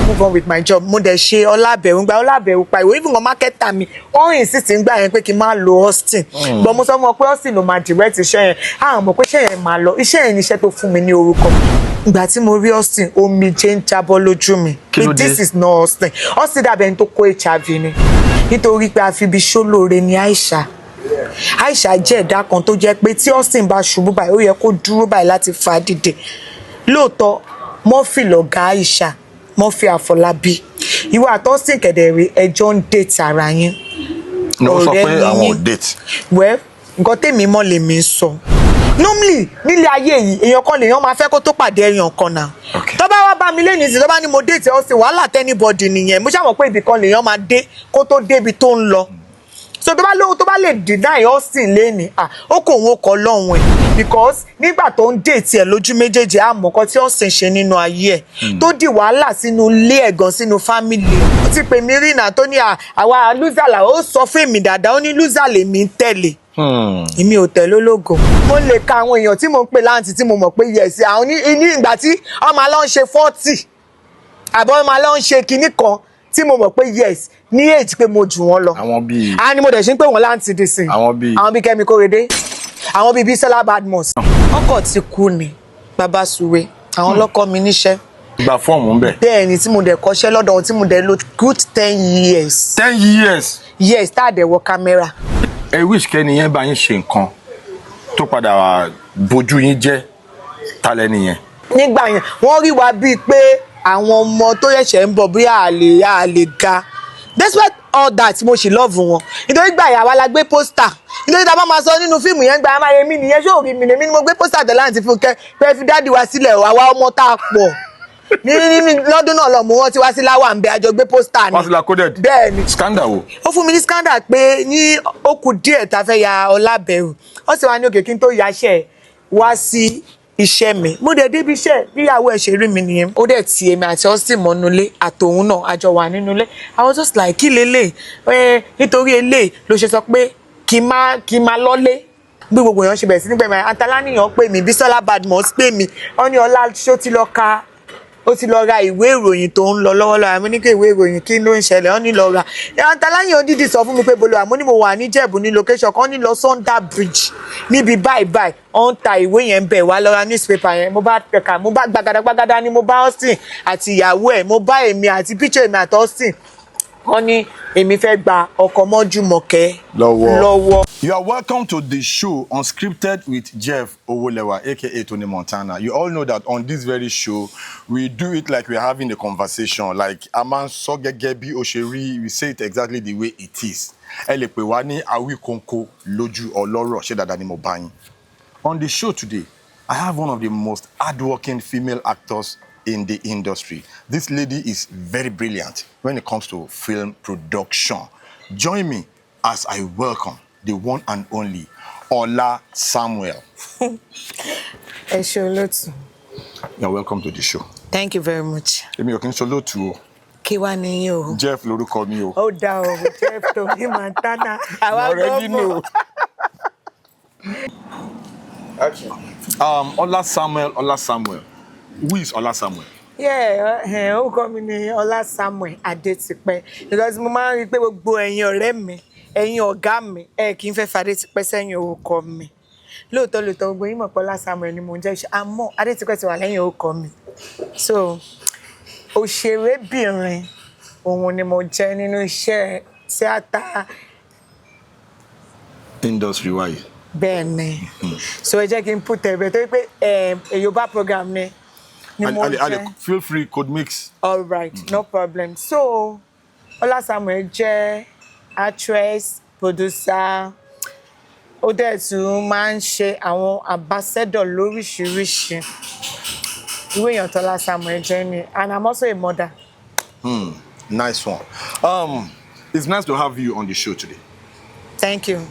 move on with my job. Mo dẹ̀ ṣe Ọlábẹ̀wò gba Ọlábẹ̀wò pa ìwé even marketer mi. Wọ́n insist ń gbà yẹn pé kí n máa lo Austin. But mo sọ fún wọn pé Austin ló máa direct iṣẹ́ yẹn. A mọ̀ pé iṣẹ́ yẹn máa lọ. Iṣẹ́ yẹn ni iṣẹ́ tó fún mi ní orúkọ. Ìgbà tí mo rí Austin, omijé ń jábọ́ lójú mi. This is not Austin. Austin dàbí ẹni tó kó HIV ni. Nítorí pé a fi ibi ṣólóore ni Aisha. Aisha jẹ́ ẹ̀dá kan tó jẹ́ pé tí Austin bá ṣubú báyìí ó yẹ kó dúró báyìí láti fà á dìde. Lóòótọ́ Murphy lọ̀gá Aisha, Murphy Àfọlábí. Ìwọ àti Austin kẹ̀dẹ̀rẹ̀ ẹjọ́ ń date ara yín. No sọ pé àwọn ò date. Well, nǹkan tèmi mọ̀ lèmi sọ. Normally nílé ayé yìí èèyàn kan lèèyàn máa fẹ́ kó tó pàdé èèyàn kan náà. Tó bá wá bá mi lẹ́yìn ìsìn tó bá ní mo date Austin wàhálà tẹ́nibọ̀dì nìyẹn. Mo ṣàmọ̀ pé ibì kan lèèyàn máa dé kó tó débi tó ń lọ. So tó bá lè deny Austin lẹ́ni ó kò wọ́n kọ́ lọ́hùn ẹ̀ because nígbà tó ń date ẹ̀ lójú méjèèjì àmọ̀kọ́ tí Austin ṣe nínú ayé ẹ̀ tó di wàhálà sínú ilé ẹ̀gàn sínú family ó ti pè mí rí náà tó ní àwa loser là ó sọ fún èmi dáadáa ó ní loser lèmi ń tẹ̀lé èmi ò tẹ̀lé ológo mo lè ka àwọn èèyàn tí mo ń pè láǹtì tí mo mọ̀ pé yes àwọn ní ìgbà tí ọmọ alọ́ ń ṣe 40 àbọ̀ ọmọ alọ́ ń ṣe kinní kan tí mo mọ̀ pé yes ní age pé mo jù wọ́n lọ. Àwọn bíi. A ní mo dẹ̀ ṣe ń pè wọ́n láǹtì dì sí. Àwọn bíi. Àwọn bíi Kẹ́mi Kórèdé. Àwọn bíi Bísọ́lá Badmus. Ọkọ̀ ti kú ni bàbá Suwe. Àwọn lọ́kọ́ mi níṣẹ́. Gba fọ́ọ̀mù ń bẹ̀. Bẹ́ẹ̀ni tí mo dẹ̀ kọ́ṣẹ́ lọ́dọ̀ wọn tí mo dẹ̀ lo good 10 years. 10 years. Yes, tá a dẹ̀ wọ kámẹ́rà. Ẹ wish kẹ́ni yẹn bá yín ṣe nǹkan tó padà bójú yín jẹ́ talẹ́ nìyẹn. Nígbà yẹn wọ́n rí wa bíi pé àwọn ọmọ tó yẹ̀ṣẹ̀ ń bọ̀ bí a lè ga. Despite all that mo ṣì love wọn. Nítorí gbà yà wá la gbé pósítà. Nítorí tá a bá máa sọ nínú fíìmù yẹn gba amáyé mi nìyẹn ṣó rí mi ni mo gbé pósítà tẹ̀ láǹtí Fúnkẹ́ pé fi dáàdì wa sílẹ̀ àwa ọmọ tá a pọ̀. Ní lọ́dún náà lọ mú wọn ti wá sí láwà ń bẹ àjọ gbé pósítà ni. Wọ́n ti la coded. Bẹ́ẹ̀ni. Scandal wo? Ó fún mi ní scandal pé ní ó kù díẹ̀ tá a fẹ́ ya Ọlábẹ̀wò. Ó sì wá ní òkè kí n tó yaṣẹ́ wá sí iṣẹ́ mi mo dẹ̀ débi iṣẹ́ bíyàwó ẹ̀ ṣe rí mi nìyẹn ó dẹ̀ ti èmi àti Austin mọ́nulé àtòun náà àjọ wà nínú ilé I was just like kí lélẹ̀ nítorí eléyìí ló ṣe sọ pé kí n máa lọ́lé bí gbogbo èèyàn ṣe bẹ̀rẹ̀ sí nígbà mi Antalaniyan pè mí Bísọ́lá Badmus pè mí ó ní ọlá ṣó ti lọ ka ó ti lọ ra ìwé ìròyìn tó ń lọ lọ́wọ́lọ́wọ́ àmì ní kí ìwé ìròyìn kí ló ń ṣẹlẹ̀ ó ní lọ ra Antalaniyan dídì sọ fún mi pé bolo àmọ́ ní mo wà ní Jẹ̀bú ní location kan ní lọ Sunday Bridge níbi báyìí ó ń ta ìwé yẹn bẹ̀ wá lọ ra newspaper yẹn mo bá tẹ̀ka mo bá gbàgàdàgbàgàdà ni mo bá Austin àti ìyàwó ẹ̀ mo bá èmi àti picture èmi àti Austin wọ́n ní èmi fẹ́ gba ọkọ̀ Mọ́júmọ̀kẹ́ lọ́wọ́. You are welcome to the show Unscripted with Jeff Owolewa, aka Tony Montana. You all know that on this very show, we do it like we're having a conversation. Like, a man so gegebi osheri, we say it exactly the way it is. Elepe wani awi konko loju oloro she dada ni mo bayin. On the show today, I have one of the most hardworking female actors in the industry. This lady is very brilliant when it comes to film production. Join me as I welcome the one and only Ola Samuel. You're welcome to the show. Thank you very much. Emi okin solo tu o. Kí wá ni yín o. Jeff lórúkọ mi o. Ó dá o, Jeff Tony Montana. Àwa already know. Okay. Ola Samuel. Who is Ola Samuel? Yeah, ó kọ́ mi ní Ola Samuel Adétipẹ́. Because mo máa ń rí pé gbogbo ẹ̀yin ọ̀rẹ́ mi, ẹ̀yin ọ̀gá mi, kì í fẹ́ fa Adétipẹ́ sẹ́yìn orúkọ mi. Lóòótọ́ gbogbo yín mọ̀ pé Ola Samuel ni mo ń jẹ́ àmọ́ Adétipẹ́ ti wà lẹ́yìn orúkọ mi. So, òṣèrébìnrin òun ni mo jẹ́ nínú iṣẹ́ tíátà. Industry wise. Bẹ́ẹ̀ni. So ẹ jẹ́ kí n put ẹ̀bẹ̀ tó pé Yorùbá program ni mo jẹ́. Feel free, code mix. All right, no problem. So Ola Samuel jẹ́ actress, producer, ó dẹ̀ tún máa ń ṣe àwọn ambassador lóríṣiríṣi. Ìwé èèyàn tó Ola Samuel jẹ́ ni, and I'm also a mother. Nice one. It's nice to have you on the show today. Thank you.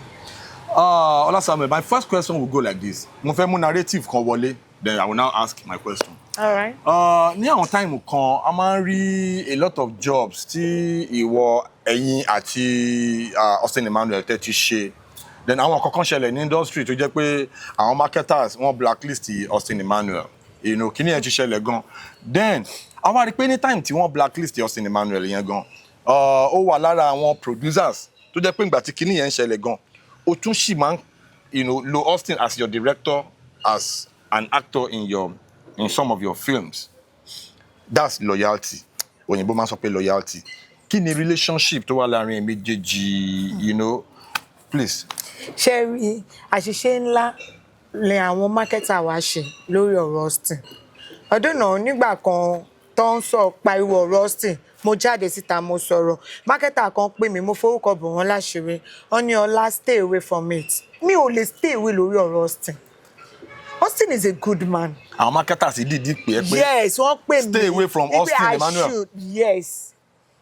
Ola Samuel, my first question will go like this. Mo fẹ́ mú narrative kan wọlé, then I will now ask my question. All right. Ní àwọn time kan, a máa ń rí a lot of jobs tí ìwọ ẹ̀yin àti Austin Emmanuel tẹ́ ti ṣe. Then àwọn kankan ṣẹlẹ̀ ní industry tó jẹ́ pé àwọn marketers wọ́n blacklist Austin Emmanuel. You know, kíní ẹ̀ ti ṣẹlẹ̀ gan. Then àwa rí pé ní time tí wọ́n blacklist Austin Emmanuel yẹn gan ó wà lára àwọn producers tó jẹ́ pé ìgbà tí kinní yẹn ń ṣẹlẹ̀ gan ó tún sì máa ń lo Austin as your director, as an actor in some of your films. That's loyalty. Òyìnbó máa ń sọ pé loyalty. Kí ni relationship tó wà láàrin méjèèjì, please. Ṣé rí àṣìṣe ńlá lè àwọn marketer wa ṣe lórí ọ̀rọ̀ Austin. Ọdún náà nígbà kan tó ń sọ pariwo ọ̀rọ̀ Austin, mo jáde síta mo sọ̀rọ̀. Marketer kan pè mí, mo forúkọ bò wọ́n láṣìírí. Wọ́n ní Ọlá stay away from it. Mi ò lè stay away lórí ọ̀rọ̀ Austin. Austin is a good man. Àwọn marketers dìdí pé ẹ pé yes, wọ́n pè mí. Stay away from Austin Emmanuel. Yes.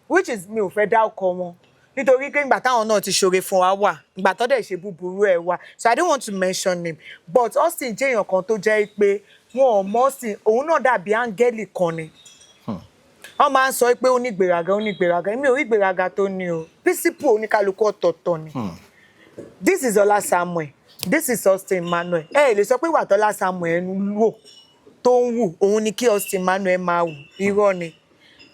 Which is mi ò fẹ́ dá ọkọ wọn. Nítorí pé ìgbà táwọn náà ti ṣoore fún wa wà, ìgbà tó dẹ̀ ṣe búburú ẹ̀ wà. So I don't want to mention him. But Austin jẹ́ èèyàn kan tó jẹ́ pé wọn ò mọ̀ Austin, òun náà dàbí áńgẹ́lì kan ni. Wọ́n máa ń sọ pé ó ní ìgbéraga. Èmi ò rí ìgbéraga tó ní o. Principle oníkálukú ọ̀tọ̀ọ̀tọ̀ ni. This is Ọlá Samuel. This is Austin Emmanuel. Lè sọ pé ìwà tọ́lá Samuel wò tó ń wù, òun ni kí Austin Emmanuel máa wù. Irọ́ ni.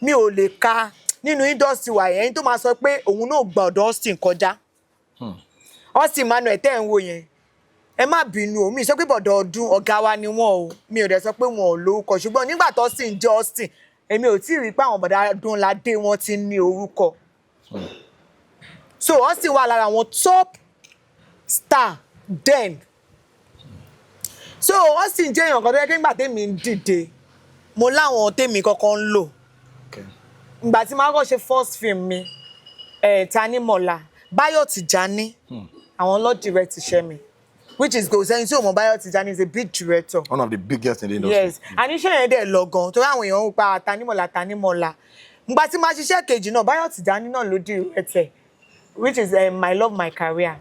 Mi ò lè ka nínú industry wa yẹn tó máa sọ pé òun náà gba ọ̀dọ̀ Austin kọjá. Austin Emmanuel tẹ́ ń wò yẹn. Ẹ má bínú o, mi sọ pé bọ̀dọ̀ ọdún ọ̀gá wa ni wọ́n o. Mi ò dẹ̀ sọ pé wọn ò lórúkọ, ṣùgbọ́n nígbà tó Austin jẹ́ Austin, èmi ò tí ì rí pé àwọn bọ̀dá ọdún ládé wọn ti ní orúkọ. So Austin wà lára àwọn top star then. So Austin jẹ́ èèyàn kan tó yẹ kí nígbà tèmi ń dìde, mo láwọn tèmi kọ́kọ́ ń lò. Ìgbà tí màá kọ́ ṣe first film mi, Tanimola, Báyọ̀ Tìjání, àwọn ló direct iṣẹ́ mi. Which is good. Saying so, Báyọ̀ Tìjání is a big director. One of the biggest in the industry. Yes. And iṣẹ́ yẹn dẹ̀ lọ gan. Torí àwọn èèyàn ń pa Tanimola. Ìgbà tí màá ṣiṣẹ́ kejì náà, Báyọ̀ Tìjání náà ló direct ẹ̀. Which is My Love, My Career.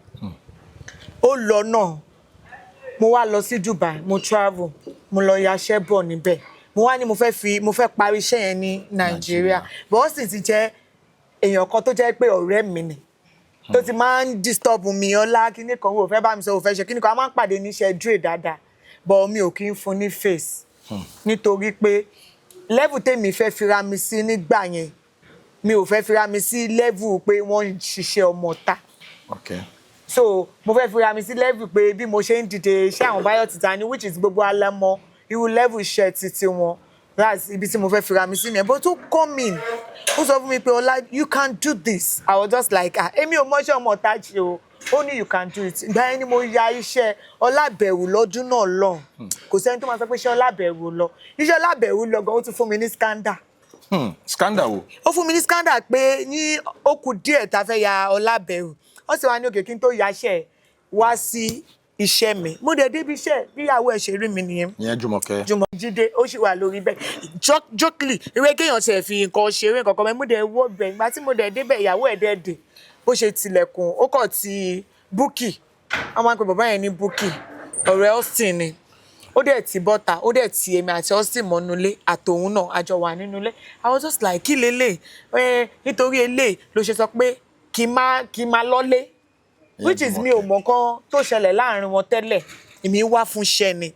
Ó lọ náà. Mo wá lọ sí Dubai, mo travel, mo lọ yaṣẹ́ bọ̀ níbẹ̀. Mo wá ní mo fẹ́ parí iṣẹ́ yẹn ní Nàìjíríà. But Austin ti jẹ́ èèyàn kan tó jẹ́ pé ọ̀rẹ́ mi ni. Tó ti máa ń disturb mi, Ọlá kíní kan wò fẹ́ bá mi sọ wò fẹ́ ṣe kíní kan, a máa ń pàdé níṣẹ́ dre dáadáa. But mi ò kí ń fún ní face. Nítorí pé level tèmi fẹ́ fira mi sí nígbà yẹn, mi ò fẹ́ fira mi sí level pé wọ́n ń ṣiṣẹ́ ọmọ ta. Okay. So mo fẹ́ fira mi sí level pé bí mo ṣe ń dìde iṣẹ́ àwọn Báyọ̀ Tìjání, which is gbogbo alámọ̀ irú level iṣẹ́ títí wọn. That's ibi tí mo fẹ́ fira mi sí nìyẹn. But to come in, ó sọ fún mi pé Ọlá, you can do this. I was just like, èmi ò mọṣẹ́ ọmọ ọ̀tá ṣe o. Only you can do it. Ìgbà yẹn ni mo ya iṣẹ́ Ọlábẹ̀rù lọ́dún náà lọ. Kò sẹ́ni tó máa sọ pé iṣẹ́ Ọlábẹ̀rù lọ. Iṣẹ́ Ọlábẹ̀rù lọ gan, ó tún fún mi ní scandal. Scandal wo? Ó fún mi ní scandal pé ní ó kù díẹ̀ tá fẹ́ ya Ọlábẹ̀rù. Ó sì wá ní òkè kí n tó yaṣẹ́ wá sí iṣẹ́ mi. Mo dẹ̀ débi iṣẹ́ bí ìyàwó ẹ̀ ṣe rí mi nìyẹn. Ìyẹn Jùmọ̀kẹ́. Jídé ó sì wà lórí bẹ́ẹ̀. Jokely ìwé kéèyàn ṣe fi nǹkan ṣeré nǹkan kan mẹ́. Mo dẹ̀ wọ́ bẹ̀. Ìgbà tí mo dẹ̀ débẹ̀ ìyàwó ẹ̀ dẹ̀ dé. Bó ṣe tilẹ̀kùn, ó kọ̀ ti Búkì. Wọ́n máa ń pe bàbá yẹn ní Búkì. Ọ̀rẹ́ Austin ni. Ó dẹ̀ ti bọ́ta, ó dẹ̀ ti èmi àti Austin mọ́nulé àtòun náà àjọ wà nínú ilé. I was just like, kí lélẹ̀? Nítorí eléyìí ló ṣe sọ pé kí n máa lọ́lé. Which is mi ò mọ̀ kan tó ṣẹlẹ̀ láàrin wọn tẹ́lẹ̀. Èmi wá fún iṣẹ́ ni.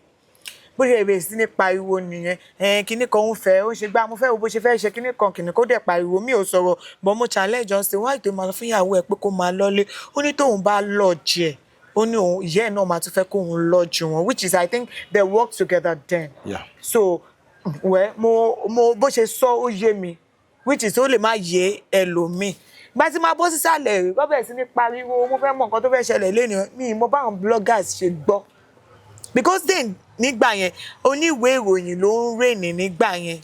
Bó ṣe bẹ̀rẹ̀ sí ní pariwo nìyẹn. Kíní kan ń fẹ́, ó ṣe gbá, mo fẹ́ wo bó ṣe fẹ́ ṣe kíní kan kìnì kó dẹ̀ pariwo. Mi ò sọ̀rọ̀, but mo challenge Austin, why tó máa fún ìyàwó ẹ̀ pé kó máa lọ́lé. Ó ní tóun bá lodge ẹ̀. Ó ní òun ìyá ẹ̀ náà máa tún fẹ́ kóun lodge wọn, which is I think they work together then. Yeah. So, mo bó ṣe sọ ó yé mi, which is ó lè má yé ẹlòmíì. Ìgbà tí máa bọ́ sísàlẹ̀ rí, wọ́n bẹ̀rẹ̀ sí ní pariwo, mo fẹ́ mọ̀ nǹkan tó fẹ́ ṣẹlẹ̀ lénìí. Mi mo bá àwọn bloggers ṣe gbọ́. Because then nígbà yẹn oníwèé ìròyìn ló ń rèèní nígbà yẹn.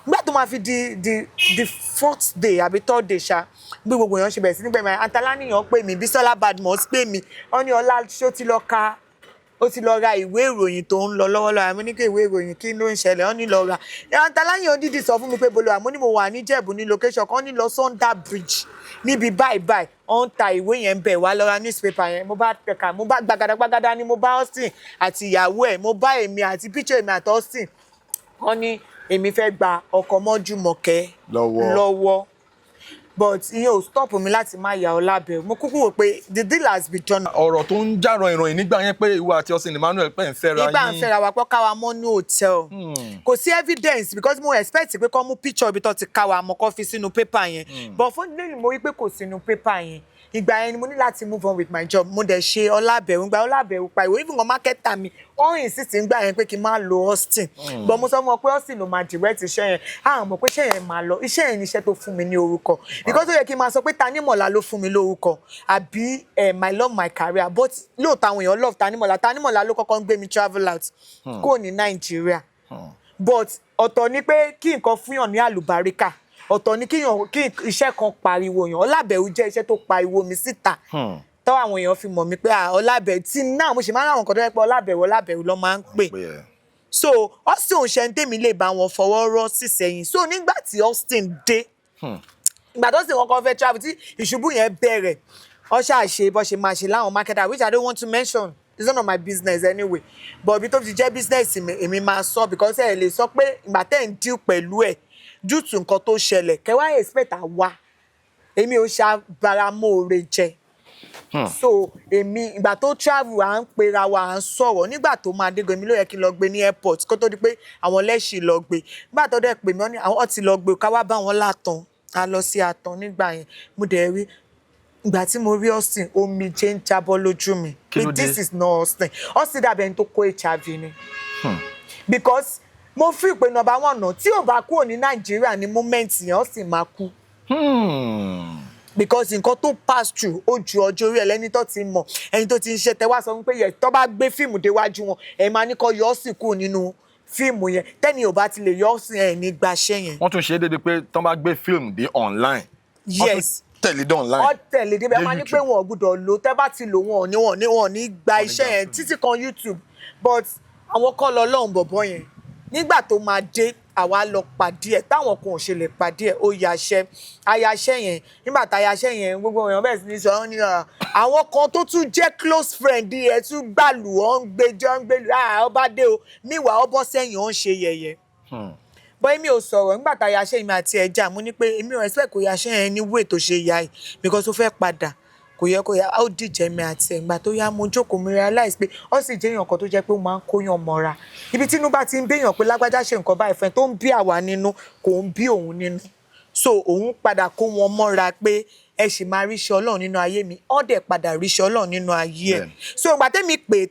Nígbà tó máa fi the fourth day àbí third day ṣá, bí gbogbo èèyàn ṣe bẹ̀rẹ̀ sí ní gbẹ̀mí Antalaniyan pè mí, Bísọ́lá Badmus pè mí, wọ́n ní Ọlá ṣó ti lọ ra ìwé ìròyìn tó ń lọ lọ́wọ́lọ́wọ́. Àmọ́ ní kí ìwé ìròyìn kí ló ń ṣẹlẹ̀, wọ́n ní lọ ra. Antalaniyan dídì sọ fún mi pé bolo àmọ́ ní mo wà ní Ìjẹ̀bú ní location kan, ní lọ Sunday Bridge níbi báyìí wọ́n ń ta ìwé yẹn bẹ̀ wá lọ ra newspaper yẹn. Mo bá tẹ̀ka, mo bá gbàgàdàgbàgàdà ni mo bá Austin àti ìyàwó ẹ̀, mo bá èmi àti picture èmi àti Austin. Wọ́n ní èmi fẹ́ gba ọkọ̀ mọ́ Jùmọ̀kẹ́ lọ́wọ́. but ìyẹn ò stop mi láti má ya Ọlábẹ̀rù. Mo kúkú wò pé the deal has been done. ọ̀rọ̀ tó ń jàrọ̀ ìròyìn nígbà yẹn pé ìwọ àti Austin Emmanuel pẹ́ ń fẹ́ra yín. Nígbà ń fẹ́ra wa pé káwa mọ́ ní hotel. Kò sí evidence because mo expect pé kó mú picture ibi tó ti káwa mọ́ kó fi sínú paper yẹn. But fún lẹ́yìn mo rí pé kò sínú paper yẹn. Ìgbà yẹn ni mo ní láti move on with my job. Mo dẹ̀ ṣe Ọlábẹ̀rù. Ìgbà Ọlábẹ̀rù pa ìwé even marketer mi. Ó insist nígbà yẹn pé kí n má lo Austin. But mo sọ fún wọn pé Austin ló máa direct iṣẹ́ yẹn. Mọ̀ pé iṣẹ́ yẹn máa lọ. Iṣẹ́ yẹn ni iṣẹ́ tó fún mi ní orúkọ. Because ó yẹ kí n máa sọ pé Tanimola ló fún mi lórúkọ. Àbí my love my career. But lóòótọ́ àwọn èèyàn love Tanimola. Tanimola ló kọ́kọ́ ń gbé mi travel out. Kúrò ní Nàìjíríà. But ọ̀tọ̀ ni pé kí nǹkan fúnyàn ní àlùbáríkà. Ọ̀tọ̀ ni kí iṣẹ́ kan pariwo yàn. Ọlábẹ̀rù jẹ́ iṣẹ́ tó pariwo mi síta. Tọ́ àwọn èèyàn fi mọ̀ mí pé Ọlábẹ̀rù tí náà mo ṣe máa ń ráwọn kan tó yẹ pé Ọlábẹ̀rù ló máa ń pè. So Austin ò ṣe ń tèmi lè bá wọn fọwọ́ rọ́ sí sẹ́yìn. So nígbà tí Austin dé, ìgbà tó sì wọn kàn fẹ́ travel tí ìṣubú yẹn bẹ̀rẹ̀, ó ṣàṣe bó ṣe máa ṣe láwọn marketer which I don't want to mention. It's none of my business anyway. But bí tó fi jẹ́ business èmi máa sọ because ẹ lè sọ pé ìgbà tẹ́ ń deal pẹ̀lú ẹ̀ due to nǹkan tó ṣẹlẹ̀ kẹwàá expect àwa èmi ò ṣàbáramóore jẹ. So èmi ìgbà tó travel à ń pera wa à ń sọ̀rọ̀ nígbà tó máa dé gan èmi ló yẹ kí n lọ gbé ní airport kó tó di pé àwọn lẹ́ṣin lọ gbé nígbà tó dẹ̀ pè mí ní àwọn ti lọ gbé ká wá bá wọn látàn a lọ sí àtàn nígbà yẹn mo dẹ̀ rí ìgbà tí mo rí Austin omijé ń jábọ́ lójú mi pé this is not Austin dàbí ẹni tó kó HIV ni because mo fi pé number one náà tí ò bá kúrò ní Nàìjíríà ní moment yẹn Austin máa kú. Because nǹkan tó pass through ó ju ọjọ́ orí ẹ̀ lẹ́ni tó ti mọ̀ ẹni tó ti ń ṣe tẹ́wá sọ pé yẹ tó bá gbé fíìmù déwájú wọn ẹ̀ máa ní kó yọ Austin kúrò nínú fíìmù yẹn tẹ́ni ò bá ti lè yọ Austin ẹ̀ ní gbaṣẹ́ yẹn. Wọ́n tún ṣe é dédé pé tó bá gbé fíìmù dé online. Yes. Tẹ̀lé dé online. Ọ tẹ̀lé dé bẹ́ẹ̀ máa ní pé wọn ò gbúdọ̀ lò tẹ́ bá ti lò wọn ò ní gba iṣẹ́ yẹn títí kan YouTube but àwọn kọ́ lọ lọ́hùn bọ̀bọ̀ yẹn nígbà tó máa dé àwa lọ pàdé ẹ̀ táwọn kan ò ṣe lè pàdé ẹ̀ ó yaṣẹ́ ayaṣẹ́ yẹn nígbà tá ayaṣẹ́ yẹn gbogbo èèyàn bẹ́ẹ̀ sì ní sọ ọ́ ní àwọn kan tó tún jẹ́ close friend ẹ̀ tún gbàlù ọ́ ń gbẹjọ́ ń gbẹlù ọba dé o níwà ọbọ̀ sẹ́yìn ọ̀ ń ṣe yẹ̀yẹ́. Bọ́ èmi ò sọ̀rọ̀ nígbà tá ayaṣẹ́ mi àti ẹja mo ní pé èmi ò expect kó yaṣẹ́ yẹn ní wéè tó ṣe ya yìí because ó fẹ́ padà kò yẹ kó yá ó dìjẹ́ mi àti ẹ̀gbà tó yá mo jókòó mi realize pé ó sì jẹ́ èèyàn kan tó jẹ́ pé ó máa ń kóyàn mọ́ra ibi tínú bá ti ń béèyàn pé lágbájá ṣe nǹkan báyìí fẹ́ tó ń bí àwa nínú kò ń bí òun nínú so òun padà kó wọn mọ́ra pé ẹ sì máa ríṣẹ́ Ọlọ́run nínú ayé mi ó dẹ̀ padà ríṣẹ́ Ọlọ́run nínú ayé ẹ̀ so ìgbà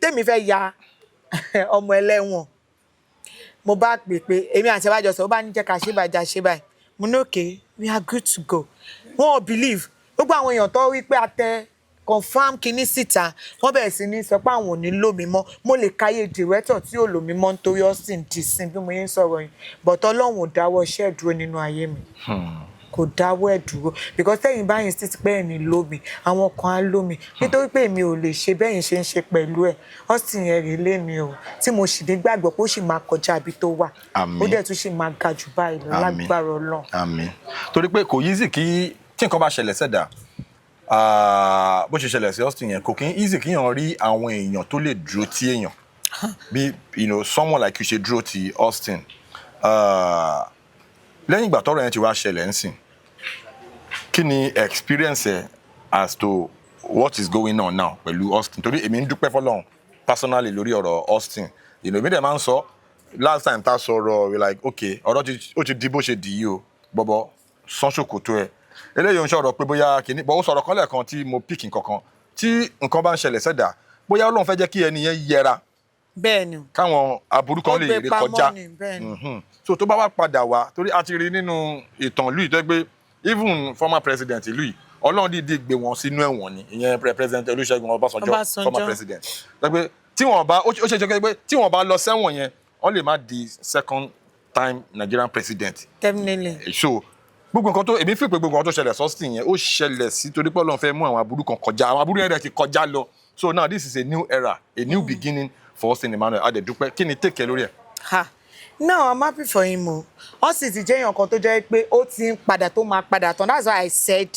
tèmi fẹ́ ya ọmọ ẹlẹ́wọ̀n mo bá pè pé èmi àti ẹ̀bájọ sọ ó bá ní jẹ́ ká ṣe báyìí mo ní okay we are good to go wọn ò believe gbogbo àwọn èèyàn tó rí pé àtẹ confam kinní síta wọ́n bẹ̀rẹ̀ sí ní sọ pé àwọn ò ní lò mí mọ́ mo lè káyé director tí ò lò mí mọ́ nítorí Austin dì sí bí mo yẹn ń sọ̀rọ̀ yìí but Ọlọ́run ò dáwọ́ iṣẹ́ dúró nínú ayé mi kò dáwọ́ ẹ̀ dúró because tẹ́yìn báyìí sí ti pé ẹ̀yìn lò mí àwọn kan á lò mí nítorí pé èmi ò lè ṣe bẹ́yìn ṣe ń ṣe pẹ̀lú ẹ̀ Austin yẹn rèé lé mi o tí mo sì dé gbàgbọ́ pé ó sì máa kọjá ibi tó wà ó dẹ̀ tún sì máa ga jù báyìí lọ lágbára Ọlọ́run. Àmín torí pé kò easy kí nǹkan bá ṣẹlẹ̀ sẹ́dá bó ṣe ṣẹlẹ̀ sí Austin yẹn kò kí n easy kíyàn rí àwọn èèyàn tó lè dúró tí èèyàn bí someone like you ṣe dúró ti Austin lẹ́yìn ìgbà tọ́rọ̀ yẹn ti wá ṣẹlẹ̀ ń sìn kí ni experience ẹ as to what is going on now pẹ̀lú Austin torí èmi ń dúpẹ́ fọlọ́run personally lórí ọ̀rọ̀ Austin èmi dẹ̀ máa ń sọ last time tá a sọ̀rọ̀ we like okay ọ̀rọ̀ ó ti di bó ṣe dì í o bọ́bọ́ sán ṣòkòtò ẹ̀ eléyìí ń sọ̀rọ̀ pé bóyá kìíní bọ́ ó sọ̀rọ̀ kan lẹ́ẹ̀kan tí mo pick nǹkankan tí nǹkan bá ń ṣẹlẹ̀ sẹ́dà bóyá Ọlọ́run fẹ́ jẹ́ kí ẹni yẹn yẹra bẹ́ẹ̀ni káwọn aburú kan lè rí kọjá so tó bá wá padà wá torí a ti rí nínú ìtàn ìlú yìí tó gbé even former president ìlú yìí Ọlọ́run dìde gbé wọn sínú ẹ̀wọ̀n ni ìyẹn president Olúṣẹ́gun Ọbásanjọ́ former president tó gbé tí wọ́n bá ó ṣe jẹ́ pé tí wọ́n bá lọ sẹ́wọ̀n yẹn wọ́n lè má di second time Nigerian president. Definitely. So gbogbo nǹkan tó èmi fi pé gbogbo nǹkan tó ṣẹlẹ̀ sọ́sìn yẹn ó ṣẹlẹ̀ sí torí pé Ọlọ́run fẹ́ mú àwọn aburú kan kọjá àwọn aburú yẹn rẹ̀ ti kọjá lọ so now this is a new era a new beginning for Austin Emmanuel adẹ̀dúpẹ́ kí ni take care lórí ẹ̀. Now I'm happy for him o Austin ti jẹ́ èèyàn kan tó jẹ́ pé ó ti ń padà tó máa padà tán that's why I said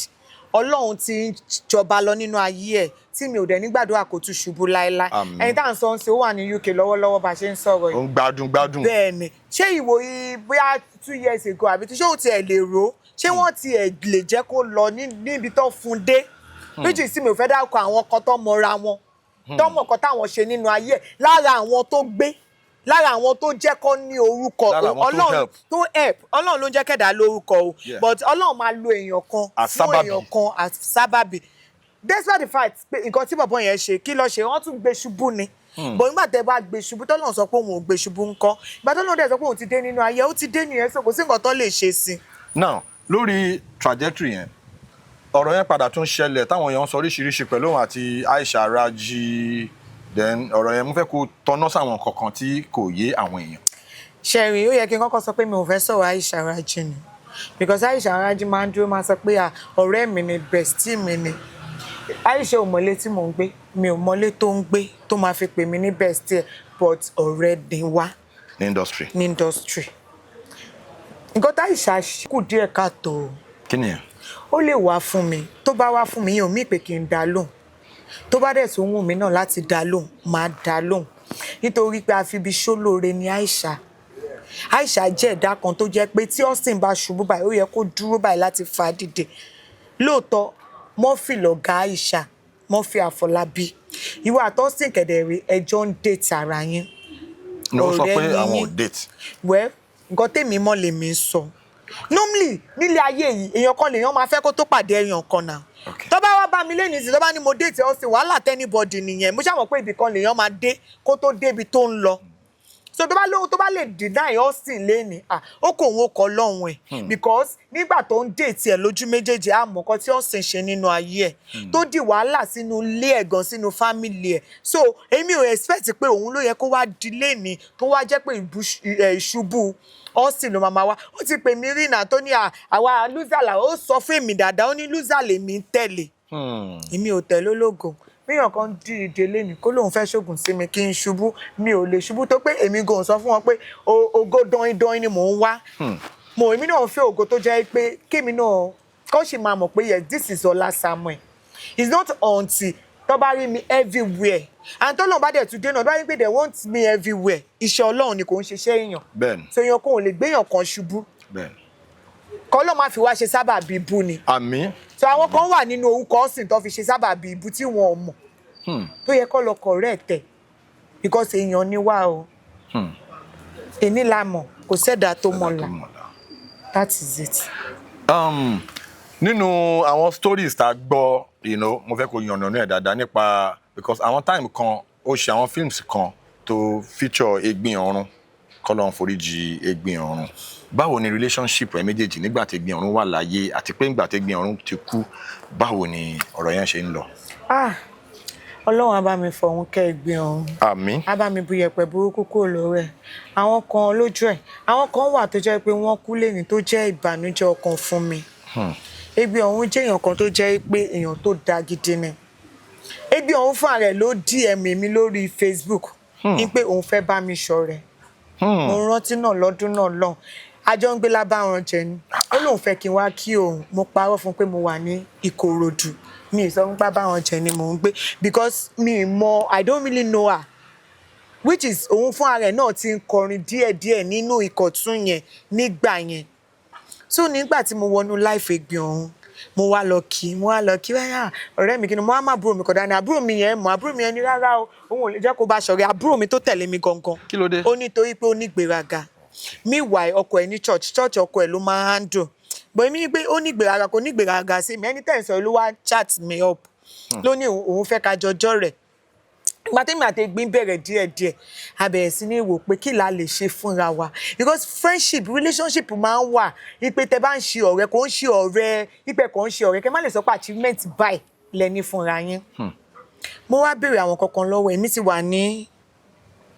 Ọlọ́run ti ń jọba lọ nínú ayé ẹ̀ tí mi ò dẹ̀ nígbàdúrà kó tún ṣubú láéláé ẹni tá à ń sọ ń ṣe ó wà ní UK lọ́wọ́lọ́wọ́ bá ṣe ń sọ̀rọ̀ yìí. ó ń gbádùn. bẹ́ẹ̀ ni ṣé ìwòye bóyá 2 years ago àbí tí ṣé ó tiẹ̀ lè rò ṣé wọ́n ti lè jẹ́ kó lọ níbi tó fún dé méjì sí mi ò fẹ́ dárúkọ àwọn kan tó mọra wọn tó mọ̀ kan táwọn ṣe nínú ayé lára àwọn tó gbé lára àwọn tó jẹ́ kó ní orúkọ Ọlọ́run tó help Ọlọ́run ló ń jẹ́ kẹ́dà lórúkọ o but Ọlọ́run máa lo èèyàn kan fún èèyàn kan as sábàbí despite the fact pé nǹkan tí bọ̀bọ̀ yẹn ṣe kí ló ṣe wọ́n tún gbé ṣubú ni bọ̀ nígbà tẹ́ bá gbé ṣubú tọ́lọ́run sọ pé òun ò gbé ṣubú ńkọ́ ìgbà tọ́lọ́run dẹ̀ sọ pé òun ti dé nínú ayé ó ti dé nìyẹn sọ kò sí nǹkan tó lè ṣe sí. now lórí trajectory yẹn ọ̀rọ̀ yẹn padà tún ṣẹlẹ̀ táwọn èèyàn sọ oríṣiríṣi pẹ̀lú òun àti Aisha Raji then ọ̀rọ̀ yẹn mo fẹ́ kó tọ́nà sáwọn kankan tí kò yé àwọn èèyàn. ṣẹ̀rìn ó yẹ kí n kọ́kọ́ sọ pé mi ò fẹ́ sọ̀rọ̀ Aisha Raji ni because Aisha Raji máa ń dúró máa sọ pé ọ̀rẹ́ mi ni bestie mi ni Aisha ò mọ̀lé tí mò ń gbé mi ò mọ̀lé tó ń gbé tó máa fi pè mí ní bestie but ọ̀rẹ́ ni wá ní industry. nǹkan tí Aisha kù díẹ̀ káàtó. kí ni ẹ̀. ó lè wá fún mi tó bá wá fún mi yẹn ò mí pé kí n dá lóhùn tó bá dẹ̀ tó wù mí náà láti dá lóhùn máa dá lóhùn nítorí pé àfibi ṣólóore ni Aisha jẹ́ ẹ̀dá kan tó jẹ́ pé tí Austin bá ṣubú báyìí ó yẹ kó dúró báyìí láti fà á dìde lóòótọ́ Murphy lọ̀gá Aisha Murphy Àfọlábí ìwà àti Austin kẹ̀dẹ̀rẹ̀ ẹjọ́ ń date ara yín ọ̀rẹ́ ni àwọn date. well nǹkan tèmi mọ̀ lèmi ń sọ normally nílé ayé yìí èèyàn kan lèèyàn máa fẹ́ kó tó pàdé èèyàn kan náà tó bá wá bá mi lẹ́nu sí tó bá ní mo date Austin wàhálà tẹ́nibọ́dì nìyẹn mo ṣàmọ̀ pé ibì kan lèèyàn máa dé kó tó débi tó ń lọ so tó bá lè deny Austin lẹ́ni ó kò wọ́n kọ́ lọ́hùn ẹ̀ because nígbà tó ń date ẹ̀ lójú méjèèjì àmọ́ kan tí Austin ṣe nínú ayé ẹ̀ tó di wàhálà sínú ilé ẹ̀ gan sínú family ẹ̀ so èmi ò expect pé òun ló yẹ kó wá di lẹ́ni tó wá jẹ́ pé ìṣubú Austin ló máa wá ó ti pè mí rìnà tó ní àwa loser là ó sọ fún èmi dáadáa ó ní loser lèmi ń tẹ̀lé èmi ò tẹ̀lé ológo míyàn kan dí ìdè lẹ́nu kó lóun fẹ́ ṣògùn sí mi kí n ṣubú mi ò lè ṣubú tó pé èmi gan sọ fún wọn pé ògo dọ́yìn ni mò ń wá èmi náà fẹ́ ògo tó jẹ́ pé kémi náà kó sì máa mọ̀ pé yes this is Ọlá Samuel it's not until tó bá rí mi everywhere and tó lóun bá dẹ̀ tún dé náà tó bá rí pé they want me everywhere iṣẹ́ Ọlọ́run ni kò ń ṣiṣẹ́ èèyàn bẹ́ẹ̀ni so èèyàn kò lè gbéyàn kan ṣubú bẹ́ẹ̀ni kọ́ ló máa fi wá ṣe sábàbí ibú ni àmín so àwọn kan wà nínú orúkọ Austin tó fi ṣe sábàbí ibú tí wọn ò mọ̀ tó yẹ kó lọ correct ẹ̀ because èèyàn ni wá o èní la mọ̀ kò sẹ́dá tó mọ̀la that is it. nínú àwọn stories tá a gbọ́ mo fẹ́ kó yànnàná ẹ̀ dáadáa nípa because àwọn time kan ó ṣe àwọn films kan tó feature Egbin Orun kọ́lọ́n foríjì Egbin Orun báwo ni relationship ẹ méjèèjì nígbà tí Egbin Orun wà láyé àti pé nígbà tí Egbin Orun ti kú báwo ni ọ̀rọ̀ yẹn ṣe ń lọ. Ọlọ́run á bá mi fọ̀hún kẹ́ Egbin Orun. Àmín. Á bá mi bu yẹ̀pẹ̀ burúkú kúrò lórí ẹ̀. Àwọn kan lójú ẹ̀. Àwọn kan wà tó jẹ́ pé wọ́n kú lẹ́yìn tó jẹ́ ìbànújẹ́ ọkàn fún mi. Egbin Orun jẹ́ èèyàn kan tó jẹ́ pé èèyàn tó da gidi ni. Egbin Orun fúnra rẹ̀ ló DM mi lórí Facebook. Ní pé òun fẹ́ bá mi ṣọ̀rẹ́. Mo rántí náà lọ́dún náà lọ́hùn. Àjọ ń gbé lábáwọn jẹ ni. Ó lóun fẹ́ kí n wá kí òun. Mo parọ́ fún pé mo wà ní Ìkòròdú. Mi ì sọ ń gbá báwọn jẹ ni mò ń gbé because mi mọ I don't really know her which is òun fún ara ẹ̀ náà ti ń kọrin díẹ̀díẹ̀ nínú ìkọ̀tún yẹn nígbà yẹn so nígbà tí mo wọnú life Egbin Orun mo wá lọ kí wáyà ọ̀rẹ́ mi kí ni mo wá má àbúrò mi kọ̀dá ni àbúrò mi yẹn ní rárá o òun ò lè jẹ́ kó bá ṣọ̀rẹ́ àbúrò mi tó tẹ̀lé mi gangan kí ló dé ó nítorí pé ó ní gbéraga meanwhile ọkọ ẹ̀ ní church ọkọ ẹ̀ ló máa handle but mi pé ó ní gbéraga kò ní gbéraga sí mi ẹni tẹ́ ń sọ ló wá chat me up ló ní òun fẹ́ ká jọjọ́ rẹ̀ ìgbà tẹ́mi àti Egbin bẹ̀rẹ̀ díẹ̀díẹ̀ a bẹ̀rẹ̀ sí ní wò pé kí la lè ṣe fúnra wa because friendship relationship máa ń wà ipe tẹ́ bá ń ṣe ọ̀rẹ́ kò ń ṣe ọ̀rẹ́ ipe kò ń ṣe ọ̀rẹ́ kẹ́ má lè sọ pé achievement báyìí lẹ́ni fúnra yín mo wá béèrè àwọn kankan lọ́wọ́ èmi ti wà ní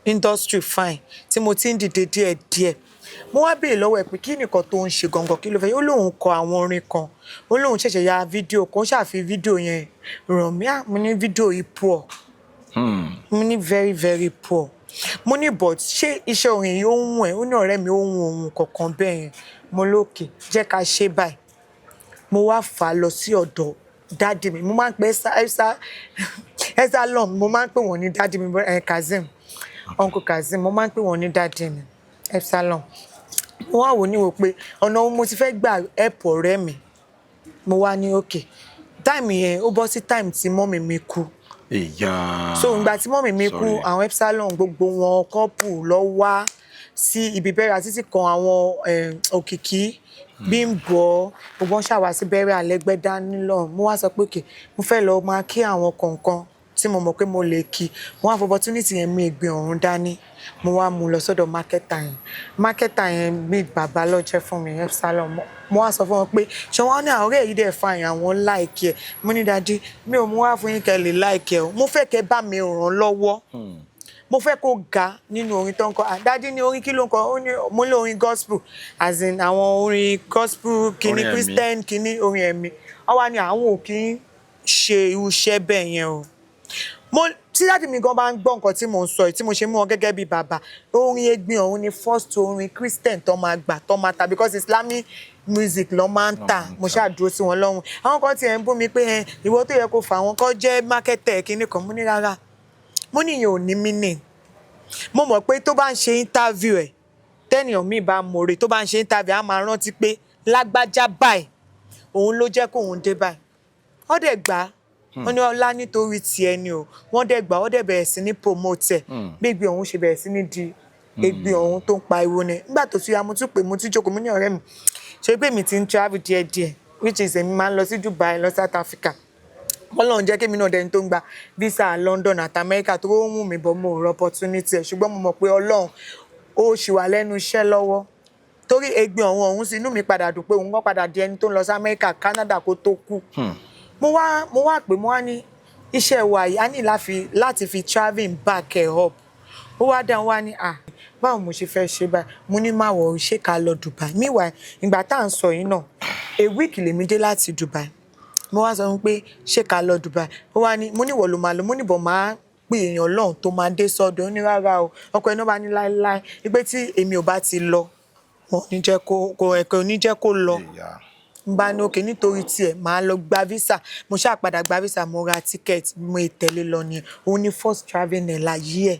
industry fine tí mo ti ń dìde díẹ̀díẹ̀ mo wá béèrè lọ́wọ́ ẹ̀ pé kí nìkan tó ń ṣe gangan kí ló fẹ́ ó lóun kọ àwọn orin kan ó lóun ṣẹ̀ṣẹ̀ ya fídíò kan ó ṣàfi fídíò yẹn ràn mí mo ní fídíò yìí poor mo ní very very poor mo ní but ṣé iṣẹ́ orin yìí ó ń wọ̀n ẹ́ ó ní ọ̀rẹ́ mi ó ń wọ̀n ohun kankan bẹ́ẹ̀ yẹn mo lókè jẹ́ ká ṣe báyìí mo wá fà á lọ sí ọ̀dọ̀ dáàdì mi mo máa ń pè ẹ́sà lọ́m mo máa ń pè wọ́n ní dáàdì mi Kazeem uncle Kazeem mo máa ń pè wọ́n ní dáàdì mi Epsilon mo wá wò ní wò pé ọ̀nà mo ti fẹ́ gbà help ọ̀rẹ́ mi mo wá ní okay time yẹn ó bọ́ sí time tí mọ́mì mi kú so ìgbà tí mọ́mì mi kú àwọn Epsilon gbogbo wọn couple lọ wá sí ibi bẹ́rẹ̀ àti kan àwọn Òkìkí Bímbọ́ gbogbo wọn ṣàwá sí bẹ́rẹ̀ Àlẹ́gbẹ́dá nílọ mo wá sọ pé okay mo fẹ́ lọ máa kí àwọn kọ̀ọ̀kan tí mo mọ̀ pé mo lè kí mo wá opportunity yẹn mi Egbin Ọ̀run dání mo wá mú lọ sọ́dọ̀ marketer yẹn bí bàbá ló jẹ́ fún mi Epsilon mo wá sọ fún wọn pé ṣé wọ́n ní ọ̀rẹ́ yìí dẹ̀ fine àwọn like ẹ̀ mo ní daddy mi ò mú wá fún yín kẹ́ lè like ẹ̀ o mo fẹ́ kẹ́ bá mi ràn lọ́wọ́ mo fẹ́ kó ga nínú orin tó ń kọ daddy ní orin kí ló ń kọ ó ní mo lé orin gospel as in àwọn orin gospel kìíní Christian kìíní orin ẹ̀mí ó wá ní àwọn ò kí ń ṣe irú iṣẹ́ bẹ́ẹ̀ yẹn o tí dáàdì mi gan bá ń gbọ́ nǹkan tí mò ń sọ yìí tí mo ṣe mú wọn gẹ́gẹ́ bí bàbá orin Egbin Ọ̀run ni first orin Christian tó máa gbà tó máa ta because Islamic music ló máa ń tà mo ṣáà dúró sí wọn lọ́rùn àwọn kan tiẹ̀ ń bú mi pé ìwọ tó yẹ kó fà wọn kọ́ jẹ́ marketer kínní kan mo ní rárá mo ní ìyẹn ò ní meaning mo mọ̀ pé tó bá ń ṣe interview ẹ̀ tẹ́nìyàn mi bá mọ̀ọ́rẹ́ tó bá ń ṣe interview á máa rántí pé lágbájá báyìí òun ló jẹ́ kóun dé báyìí ó dẹ̀ gbà á wọ́n ní ọlá nítorí tiẹ̀ ni o wọ́n dẹ̀ gbà ó dẹ̀ bẹ̀rẹ̀ sí ní promote ẹ̀ bí Egbin Ọ̀run ṣe bẹ̀rẹ̀ sí ní di Egbin Ọ̀run tó ń pariwo ni nígbà tó tún ya mo tún pè mo tún jókòó mo ní ọ̀rẹ́ mi ṣe pé mi ti ń travel díẹ̀díẹ̀ which is èmi máa ń lọ sí Dubai lọ South Africa Ọlọ́run jẹ́ kémi náà dẹni tó ń gba visa London àti America tó ń wù mí bọ́ mo rọ opportunity ẹ̀ ṣùgbọ́n mo mọ̀ pé Ọlọ́run ó ṣì wà lẹ́nu iṣẹ́ lọ́wọ́ torí Egbin Ọ̀run ọ̀hún sí inú mi padà dùn pé òun kọ́ padà di ẹni tó ń lọ sí America Canada kó tó kú mo wá pé mo wá ní iṣẹ́ wa yìí a ní láti fi travelling back up ó wá dáhùn wá ní báwo mo ṣe fẹ́ ṣe báyìí mo ní má wọ̀ ṣé ká lọ Dubai meanwhile ìgbà tá à ń sọ yìí náà a week lèmi dé láti Dubai mo wá sọ pé ṣé ká lọ Dubai ó wá ní mo ní ìwọ ló máa lọ mo ní bọ̀ máa pé èèyàn lọ́hùn tó máa dé sọ́dọ̀ ó ní rárá o ọkọ ẹ̀ náà bá ní láéláé pé tí èmi ò bá ti lọ wọn ò ní jẹ́ kó lọ bá ní òkè nítorí tiẹ̀ máa lọ gba visa mo ṣáà padà gba visa mo ra ticket mo ìtẹ̀lé lọ nìyẹn òun ni first travelling ẹ̀ láyé ẹ̀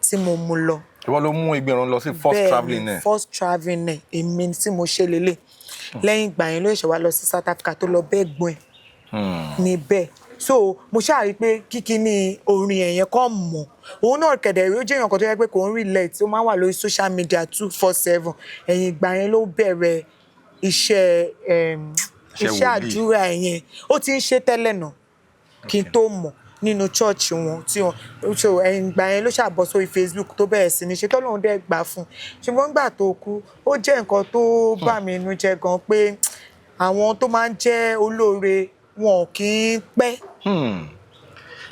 tí mo mú lọ. ìwọ ló mú Egbin Ọ̀run lọ sí first travelling ẹ̀. first travelling ẹ̀ èmi tí mo ṣe lélẹ̀ lẹ́yìn ìgbà yẹn ló ṣe wá lọ sí South Africa tó lọ bẹ́ẹ̀ gbọ́n ẹ̀ níbẹ̀ so mo ṣáà rí pé kíkí ní orin ẹ̀yẹn kọ́ mọ̀ òun náà kẹ̀dẹ̀ rí ó jẹ́ èèyàn kan tó yẹ pé kò ń relate ó máa ń wà lórí social media 247 ẹ̀yìn ìgbà yẹn ló bẹ̀rẹ̀ iṣẹ́ àdúrà yẹn ó ti ń ṣe tẹ́lẹ̀ náà kí n tó mọ̀ nínú church wọn tí wọn so ìgbà yẹn ló ṣàbọ̀ sórí Facebook tó bẹ̀rẹ̀ sí ní ṣe tọ́lọ́run dẹ̀ gbà fún ṣùgbọ́n nígbà tó kú ó jẹ́ nǹkan tó bà mí inú jẹ́ gan pé àwọn tó máa ń jẹ́ olóore wọn kì í pẹ́.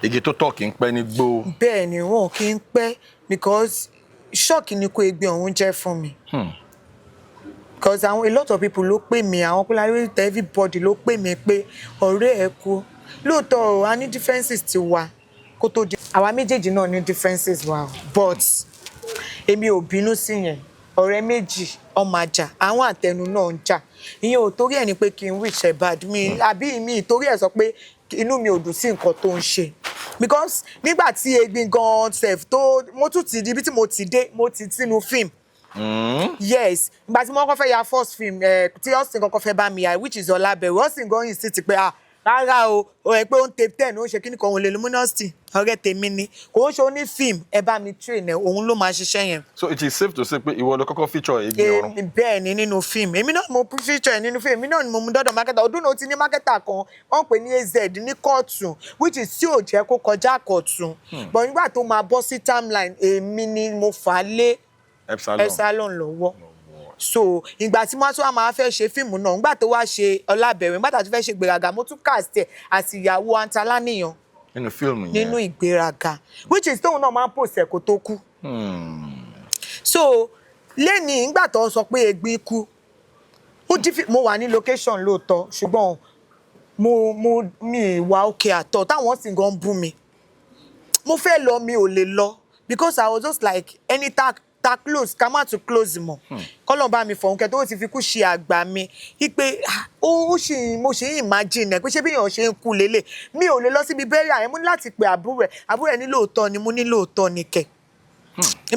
igi tó tọ́ kì í pẹ́ ní gbó. bẹ́ẹ̀ ni wọn kì í pẹ́ because ṣọ́ọ̀kì ni kò Egbin Ọ̀run jẹ́ fún mi. Because a lot of people ló pè mí àwọn pílárì everybody ló pè mí pé ọ̀rẹ́ ẹ̀ kú lóòótọ́ a ní differences ti wà kó tó di àwa méjèèjì náà ní differences wà but èmi ò bínú sí yẹn ọ̀rẹ́ méjì ọmọ àjà àwọn àtẹnu náà ń jà ìyẹn ò torí ẹ̀ ní pé kí n wish ẹ̀ bad mi àbí mi torí ẹ̀ sọ pé inú mi ò dùn sí nǹkan tó ń ṣe because nígbà tí Egbin gan sef tó mo tún ti di ibi tí mo ti dé mo ti sínú fíìmù. Yes ìgbà tí mo kọ́kọ́ fẹ́ ya first film tí Austin kọ́kọ́ fẹ́ bá mi ya which is Ọlábẹ̀rù Austin gan yìí sí ti pé rárá o ẹ pé ó ń tape 10 ó ń ṣe kíní kan òun lè lómúnà Austin ọ̀rẹ́ tèmi ni kò ń ṣe ó ní film ẹ bá mi train ẹ òun ló máa ṣiṣẹ́ yẹn. So it is safe to say pé ìwọ ló kọ́kọ́ feature Egbin Ọ̀run. bẹ́ẹ̀ ni nínú film èmi náà mo feature ẹ nínú film èmi náà ni mo mú dọ́dọ̀ marketer ọdún náà ó ti ní marketer kan wọ́n pè ní AZ ní kóòtù which is tí ò jẹ́ kó kọjá kóòtù but nígbà tó máa bọ́ sí timeline èmi ni mo fà á lé Epsilon lọ́wọ́ so ìgbà tí wọ́n tún wá máa fẹ́ ṣe fíìmù náà nígbà tó wá ṣe Ọlábẹ̀rù nígbà tó fẹ́ ṣe Ìgbéraga mo tún cast ẹ̀ àti ìyàwó Antalaniyan nínú fíìmù yẹn nínú Ìgbéraga which is tóun náà máa ń pòsè kó tó kú so lẹ́ni ìgbà tó sọ pé Egbin kú mo wà ní location lóòótọ́ ṣùgbọ́n mi wà òkè àtọ̀ táwọn sì gan bú mi mo fẹ́ lọ mi ò lè lọ because I was just like any ta close ká má tún close mọ́ kọ́lọ́n bá mi fọ̀hún kẹ́ tó ti fi kú ṣe àgbà mi wípé mo ṣe imagine ẹ̀ pé ṣé bí èèyàn ṣe ń kú lélẹ̀ mi ò lè lọ síbi bẹ́ẹ̀rẹ̀ àyẹ̀mú láti pè àbúrò ẹ̀ ní lóòótọ́ ni mo ní lóòótọ́ ni kẹ̀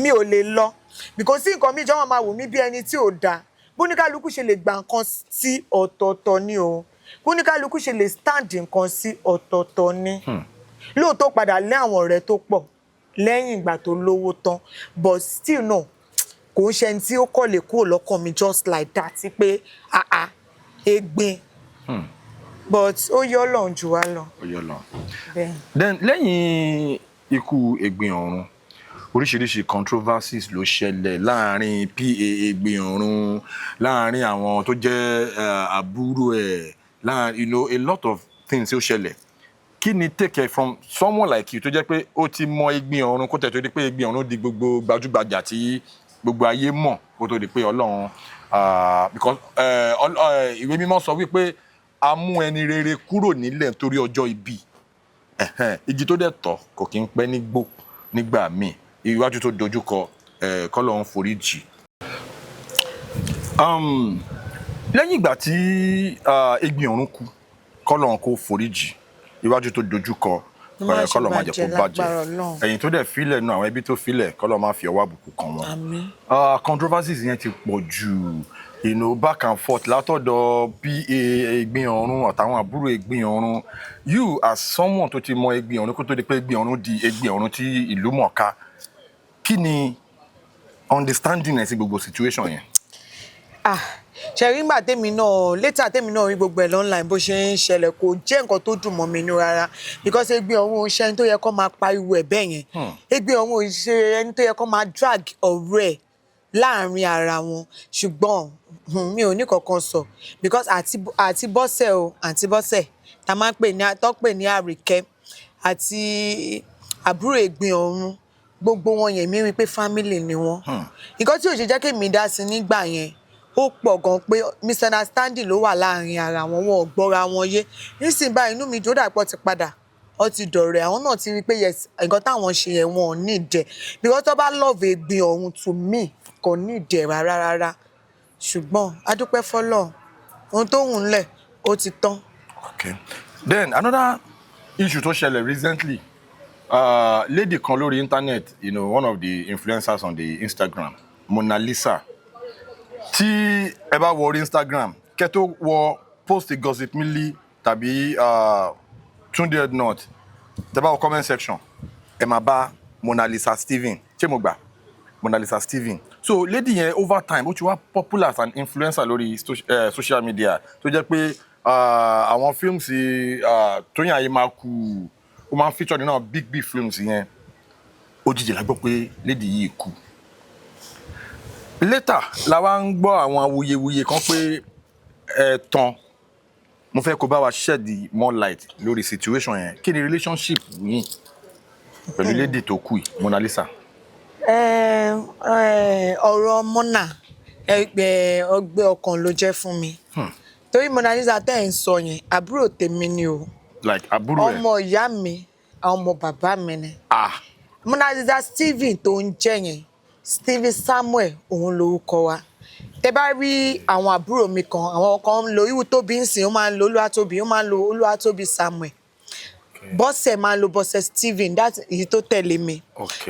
mi ò lè lọ because nǹkan mi jọ wọn máa wò mí bí ẹni tí ò dáa bóníkálukú ṣe lè gba nǹkan sí ọ̀tọ̀ọ̀tọ̀ ni o bóníkálukú ṣe lè stand nǹkan sí ọ̀tọ̀ọ̀tọ̀ ni lóòótọ́ padà lé àwọn ọ̀rẹ́ tó pọ̀ lẹ́yìn ìgbà tó lówó tán but still no kò ń ṣe ẹni tí ó kọ̀ lè kúrò lọ́kàn mi just like that pé Egbin but ó yọ Ọlọ́run jù wá lọ. Ó yọ Ọlọ́run. Then lẹ́yìn ikú Egbin Orun oríṣiríṣi controversies ló ṣẹlẹ̀ láàrin PA Egbin Orun láàrin àwọn tó jẹ́ àbúrò ẹ̀ láàrin a lot of things ó ṣẹlẹ̀. Kí ni take from someone like you tó jẹ́ pé ó ti mọ Egbin Orun kó tẹ̀ tó di pé Egbin Orun di gbogbo gbajúgbajà tí gbogbo ayé mọ̀ kó tó di pé Ọlọ́run because ìwé mímọ́ sọ wípé a mú ẹni rere kúrò nílẹ̀ nítorí ọjọ́ ibi igi tó dẹ̀ tọ́ kò kí ń pẹ́ nígbó nígbà míì iwájú tó dojúkọ k'Ọlọ́run foríjì. Lẹ́yìn ìgbà tí Egbin Orun kú k'Ọlọ́run kó foríjì iwájú tó dojúkọ k'Ọlọ́run má jẹ́ kó bàjẹ́ ẹ̀yìn tó dẹ̀ filẹ̀ náà àwọn ẹbí tó filẹ̀ k'Ọlọ́run má fi ọwọ́ àbùkù kàn wọ́n. Controversies yẹn ti pọ̀ jù back and forth látọ̀dọ̀ PA Egbin Orun àtàwọn àbúrò Egbin Orun. You as someone tó ti mọ Egbin Orun kó tó di pé Egbin Orun di Egbin Orun tí ìlú mọ̀ọ́ká kí ni understanding ẹ̀ sí gbogbo situation yẹn? Ṣẹ̀rí ńgbà tèmi náà later tèmi náà rí gbogbo ẹ̀ online bó ṣe ń ṣẹlẹ̀ kò jẹ́ nǹkan tó dùn mọ́ mi inú rárá because Egbin Orun ò ṣe ẹni tó yẹ kó máa pariwo ẹ̀ bẹ́ẹ̀ yẹn Egbin Orun ò ṣe ẹni tó yẹ kó máa drag ọ̀rọ̀ ẹ̀ láàrin ara wọn ṣùgbọ́n mi ò ní kankan sọ because àti Bọ́sẹ̀ o àti Bọ́sẹ̀ tá máa ń pè ní Àríkẹ́ àti àbúrò Egbin Orun gbogbo wọn yẹn mi rí pé family ni wọn nǹkan tí ò ṣe jẹ́ kí mi dá sí nígbà yẹn ó pọ̀ gan pé misunderstanding ló wà láàrin ara wọn wọn ò gbọ́ra wọn yé nísìnyí báyìí inú mi jó dàpọ̀ ti padà ó ti dọ̀rẹ́ àwọn náà ti rí pé yes nǹkan táwọn ṣe yẹn wọn ò ní ìdẹ because tó bá love Egbin Orun to me kò ní ìdẹ rárá ṣùgbọ́n adúpẹ́ fọ́lọ́run ohun tó hùn lẹ̀ ó ti tán. Okay. Then another issue tó ṣẹlẹ̀ recently lady kan lórí internet one of the influencers on the Instagram Mona Lisa tí ẹ bá wọ orí Instagram kẹ́ tó wọ post gossip milli tàbí Tunde Ednut tẹ́ bá wọ comment section ẹ máa bá Mona Lisa Steven ṣé mo gbà Mona Lisa Steven so lady yẹn over time ó ti wá popular as an influencer lórí social media tó jẹ́ pé àwọn films Tóyìn Ayémákù ó máa ń feature nínú big films yẹn òjijì la gbọ́ pé lady yìí kú later la wá ń gbọ́ àwọn awuyewuye kan pé ẹ̀tàn mo fẹ́ kó bá wa shed more light lórí situation yẹn kí ni relationship yín pẹ̀lú lady tó kú yìí Mona Lisa. Ọ̀rọ̀ Mona ọgbẹ́ ọkàn ló jẹ́ fún mi torí Mona Lisa tẹ́ ẹ̀ ń sọ yẹn àbúrò tèmi ni o like àbúrò ẹ̀ ọmọ ìyá mi ọmọ bàbá mi ni Mona Lisa Steven tó ń jẹ́ yẹn Steven Samuel òun lórúkọ wa tẹ́ bá rí àwọn àbúrò mi kan àwọn kan ń lo irú Tóbi ń sìn ó máa ń lo Olúwatóbi ó máa ń lo Olúwatóbi Samuel Bọ́sẹ̀ máa ń lo Bọ́sẹ̀ Steven that èyí tó tẹ̀lé mi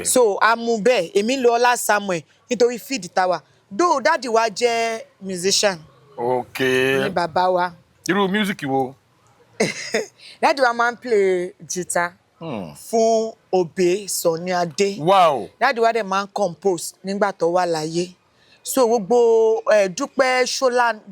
so a mú bẹ́ẹ̀ èmi lo Ọlá Samuel nítorí feed tower though dáàdì wa jẹ́ musician ní bàbá wa. Irú music wo? Dáàdì wa máa ń play guitar fún Obey Sunny Adé. Wow. Dáàdì wa dẹ̀ máa ń compose nígbà tó wà láyé so gbogbo Dúpẹ́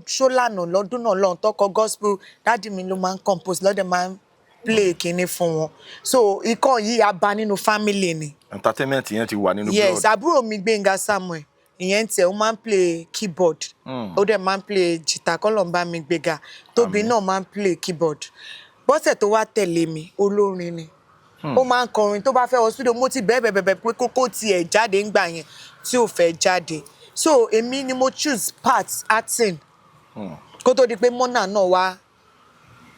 Ṣólànà lọ́dún náà lọ́hùn tó kọ gospel dáàdì mi ló máa ń compose lọ́dẹ̀ máa ń play kinní fún wọn so ikọ̀ yìí a bá nínú family ni. Entertainment yẹn ti wà nínú blood. Yes àbúrò mi Gbénga Samuel ìyẹn tẹ ó máa ń play keyboard ó dẹ̀ máa ń play guitar kọ́lọ̀ bá mi gbéga Tóbi náà máa ń play keyboard Bọ́sẹ̀ tó wá tẹ̀lé mi olórin ni ó máa ń kọrin tó bá fẹ́ wọ studio mo ti bẹ́ẹ̀ pé kókó tiẹ̀ jáde ńgbà yẹn tí ò fẹ́ jáde so èmi ni mo choose part acting kó tó di pé Mona náà wá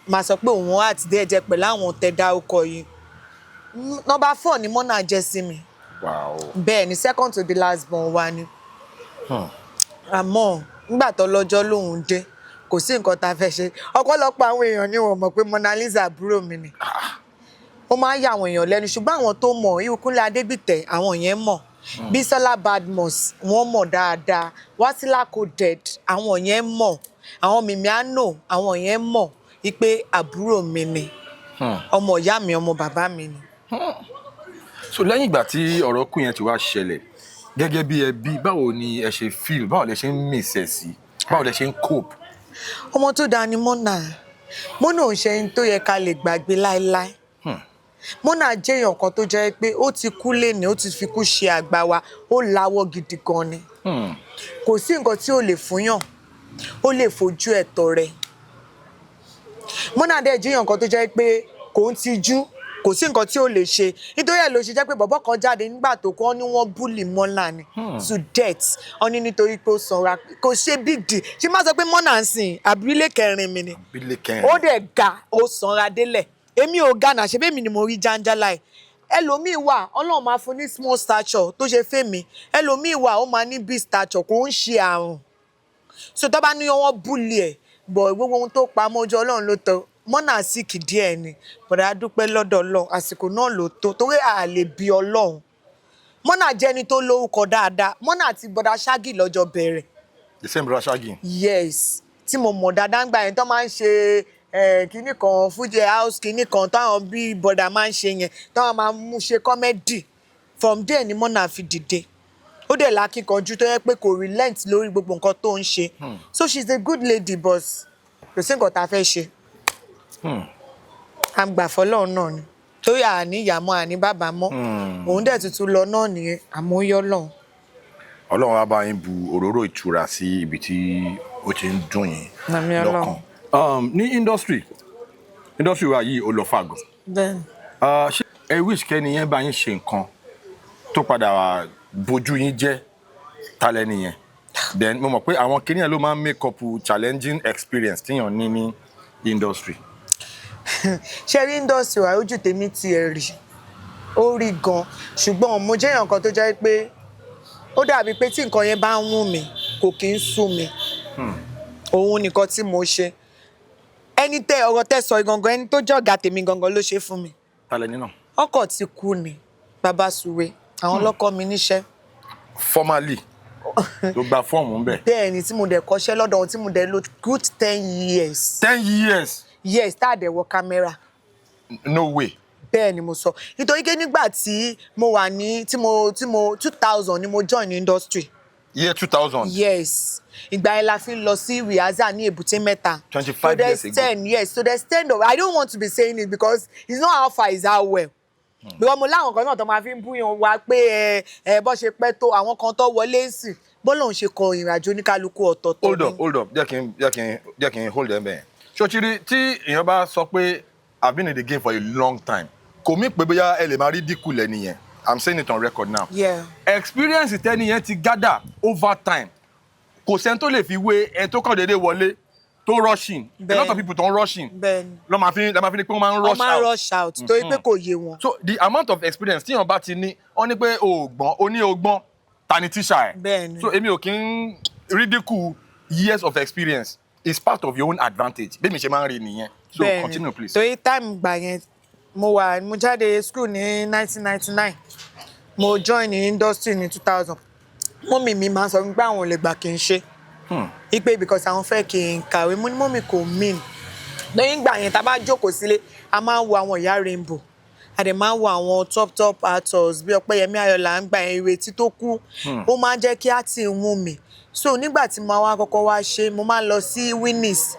máa sọ pé òun àti díẹ̀ pẹ̀lú àwọn tẹ̀dá ọkọ̀ yìí number 4 ni Mona jẹ́ sí mi. Wow. Bẹ́ẹ̀ ni second to the last born wa ni. Àmọ́ nígbà tó lọ́jọ́ lòun dé kò sí nǹkan tá a fẹ́ ṣe ọ̀pọ̀lọpọ̀ àwọn èèyàn ni wọ́n mọ̀ pé Mona Lisa àbúrò mi ni ó máa ń yà àwọn èèyàn lẹ́nu ṣùgbọ́n àwọn tó mọ̀ irú Kúnlé Adégbìtẹ́ àwọn yẹn mọ̀ Bisola Badmus wọ́n mọ̀ dáadáa. Wasila Coded àwọn yẹn mọ̀. Àwọn Mimiano àwọn yẹn mọ̀ wípé àbúrò mi ni. Ọmọ ìyá mi ọmọ bàbá mi ni. So lẹ́yìn ìgbà tí ọ̀rọ̀ kù yẹn ti wá ṣẹlẹ̀ gẹ́gẹ́ bí ẹbí báwo ni ẹ ṣe feel báwo lẹ ṣe ń mìsẹ̀ sí báwo lẹ ṣe ń cope. Ọmọ tó dáa ni Mọ́nà. Mọ́nà ò ń ṣe ẹni tó yẹ ká lè gbàgbé láéláé. Mọ́nà jẹ́ èèyàn kan tó jẹ́ pé ó ti kú lénìí ó ti fi kú ṣe àgbà wa ó láwọ́ gidi gan ni. Kò sí nǹkan tí ó lè fúnyàn ó lè fojú ẹ̀tọ́ rẹ̀. Mọ́nà dẹ̀ jẹ́ èèyàn kan tó jẹ́ pé kò ń tijú kò sí nǹkan tí ó lè ṣe nítorí ẹ̀ ló ṣe jẹ́ pé bọ̀bọ́ kan jáde nígbà tó kọ́ ní wọ́n búlì Mọ́nà ni to death ó ní nítorí pé ó sanra kò ṣe big deal ṣé má sọ pé Mọ́nà ń sìn àbílẹ̀ kẹrin mi ni ó dẹ̀ ga ó sanra délẹ̀ èmi ò ga náà ṣe bẹ́ẹ̀ mi ni mo rí jáńjálá ẹ̀ ẹlòmíì wà Ọlọ́run máa fún ní small stature tó ṣe fẹ́mi ẹlòmíì wà ó máa ní big stature kò ń ṣe àrùn so tó bá ní wọ́n búlì ẹ̀ bọ̀ gbogbo ohun tó pa mọ́jọ́ Ọlọ́run ló tọ́ Mọ́nà síkì díẹ̀ ni bọ̀dá dúpẹ́ lọ́dọ̀ Ọlọ́run àsìkò náà ló tó torí a lè bí Ọlọ́run Mọ́nà jẹ́ ẹni tó lórúkọ dáadáa Mọ́nà àti bọ̀dá Ṣágì lọ́jọ́ bẹ̀rẹ̀. The same brother Shaggy. Yes tí mo mọ̀ dáadáa ń gbà yẹn tó máa ń ṣe kinní kan Fuji house kinní kan táwọn bí bọ̀dá máa ń ṣe yẹn táwọn máa mú ṣe comedy from there ni Mọ́nà fi dìde ó dẹ̀ lákìkanjú tó yẹ pé kò relent lórí gbogbo nǹkan tó ń ṣe so she's a good lady but kò sí nǹkan tá a fẹ́ ṣe. Àgbà fọlọ́run náà ni torí àní ìyá mọ́ àní bàbá mọ́ òun dẹ̀ tuntun lọ náà nìyẹn àmọ́ ó yọ lọ́hùn. Ọlọ́run á bá yín bu òróró ìtura sí ibi tí ó ti ń dùn yín lọ́kàn. Ní industry wa yìí ó lọ fàgọ̀. Bẹ́ẹ̀ni. Ṣé ẹ wish kẹ́ni yẹn bá yín ṣe nǹkan tó padà bójú yín jẹ́ talẹ́ nìyẹn then mo mọ̀ pé àwọn kìnìyàn ló máa ń make up challenging experience tíyàn ní industry. Ṣé rí industry wa ojú tèmi ti ẹ̀ rí ó rí gan ṣùgbọ́n mo jẹ́ èèyàn kan tó jẹ́ pé ó dàbí pé tí nǹkan yẹn bá ń wù mí kò kí ń sú mi òun nìkan tí mo ṣe ẹni tẹ ọ̀rọ̀ tẹ sọ gangan ẹni tó jẹ́ ọ̀gá tèmi gangan ló ṣe fún mi. talẹ̀ nínú. ọkọ ti kú ni bàbá Suwe àwọn lọ́kọ mi níṣẹ́. Formally tó gba fọ́ọ̀mù ń bẹ̀. bẹ́ẹ̀ ni tí mo dẹ̀ kọ́ṣẹ́ lọ́dọ̀ wọn tí mo dẹ̀ lò good 10 years. 10 years. Yes tá a dẹ̀ wọ kámẹ́rà. No way. Bẹ́ẹ̀ ni mo sọ nítorí pé nígbà tí mo wà ní tí mo 2000 ni mo join ní industry. Year 2000. Yes ìgbà yẹn la fi lọ sí rehearsal ní Èbúté Mẹ́ta. 25 years ago. 10 years so the stand of I don't want to be saying it because it's not how far it's how well. Because mo láwọn kan náà tó máa fi ń búyan wa pé bó ṣe pẹ́ tó àwọn kan tó wọlé sí bọ́lọ̀ ń ṣe kọ ìrìnàjò oníkálukú ọ̀tọ̀ọ̀tọ̀ ni. Hold up jẹ́ kí n hold them bẹ́ẹ̀. Ṣòtìrí tí èèyàn bá sọ pé I've been in the game for a long time kò mí pé bóyá ẹ lè máa rí dínkù lẹ́ni yẹn I'm saying it on record now. Yeah. Experience tẹ́ni yẹn ti gather over time kò sẹ́ni tó lè fi wé ẹni tó kàn déédéé wọlé tó rushing a lot of people tó ń rushing lọ́ máa fi ní pé wọ́n máa ń rush out. wọ́n máa ń rush out torí pé kò yé wọn. So the amount of experience tíyàn bá ti ní wọ́n ní pé o ní ọgbọ́n ta ni tíṣà ẹ̀. Bẹ́ẹ̀ni. So èmi ò kí ń ridicule years of experience is part of your own advantage bí mi ṣe máa ń rí nìyẹn. So continue please. torí time gbà yẹn mo jáde school ní 1999 mo join ní industry ní 2000 mọ́mì mi máa ń sọ pé àwọn ò lè gbà kí n ṣe ipe because àwọn fẹ́ kí n kàwé mo ní mọ́mì kò mean lẹ́yìn ìgbà yẹn tá a bá jókòó sílé a máa ń wo àwọn ìyá rainbow a dẹ̀ máa ń wo àwọn top actors bí Ọpẹ́yẹmí Ayọ̀lá ń gbà yẹn Ìrètí tó kú ó máa ń jẹ́ kí á ti wù mí so nígbà tí mo wá kọ́kọ́ wá ṣe mo máa ń lọ sí Winnie's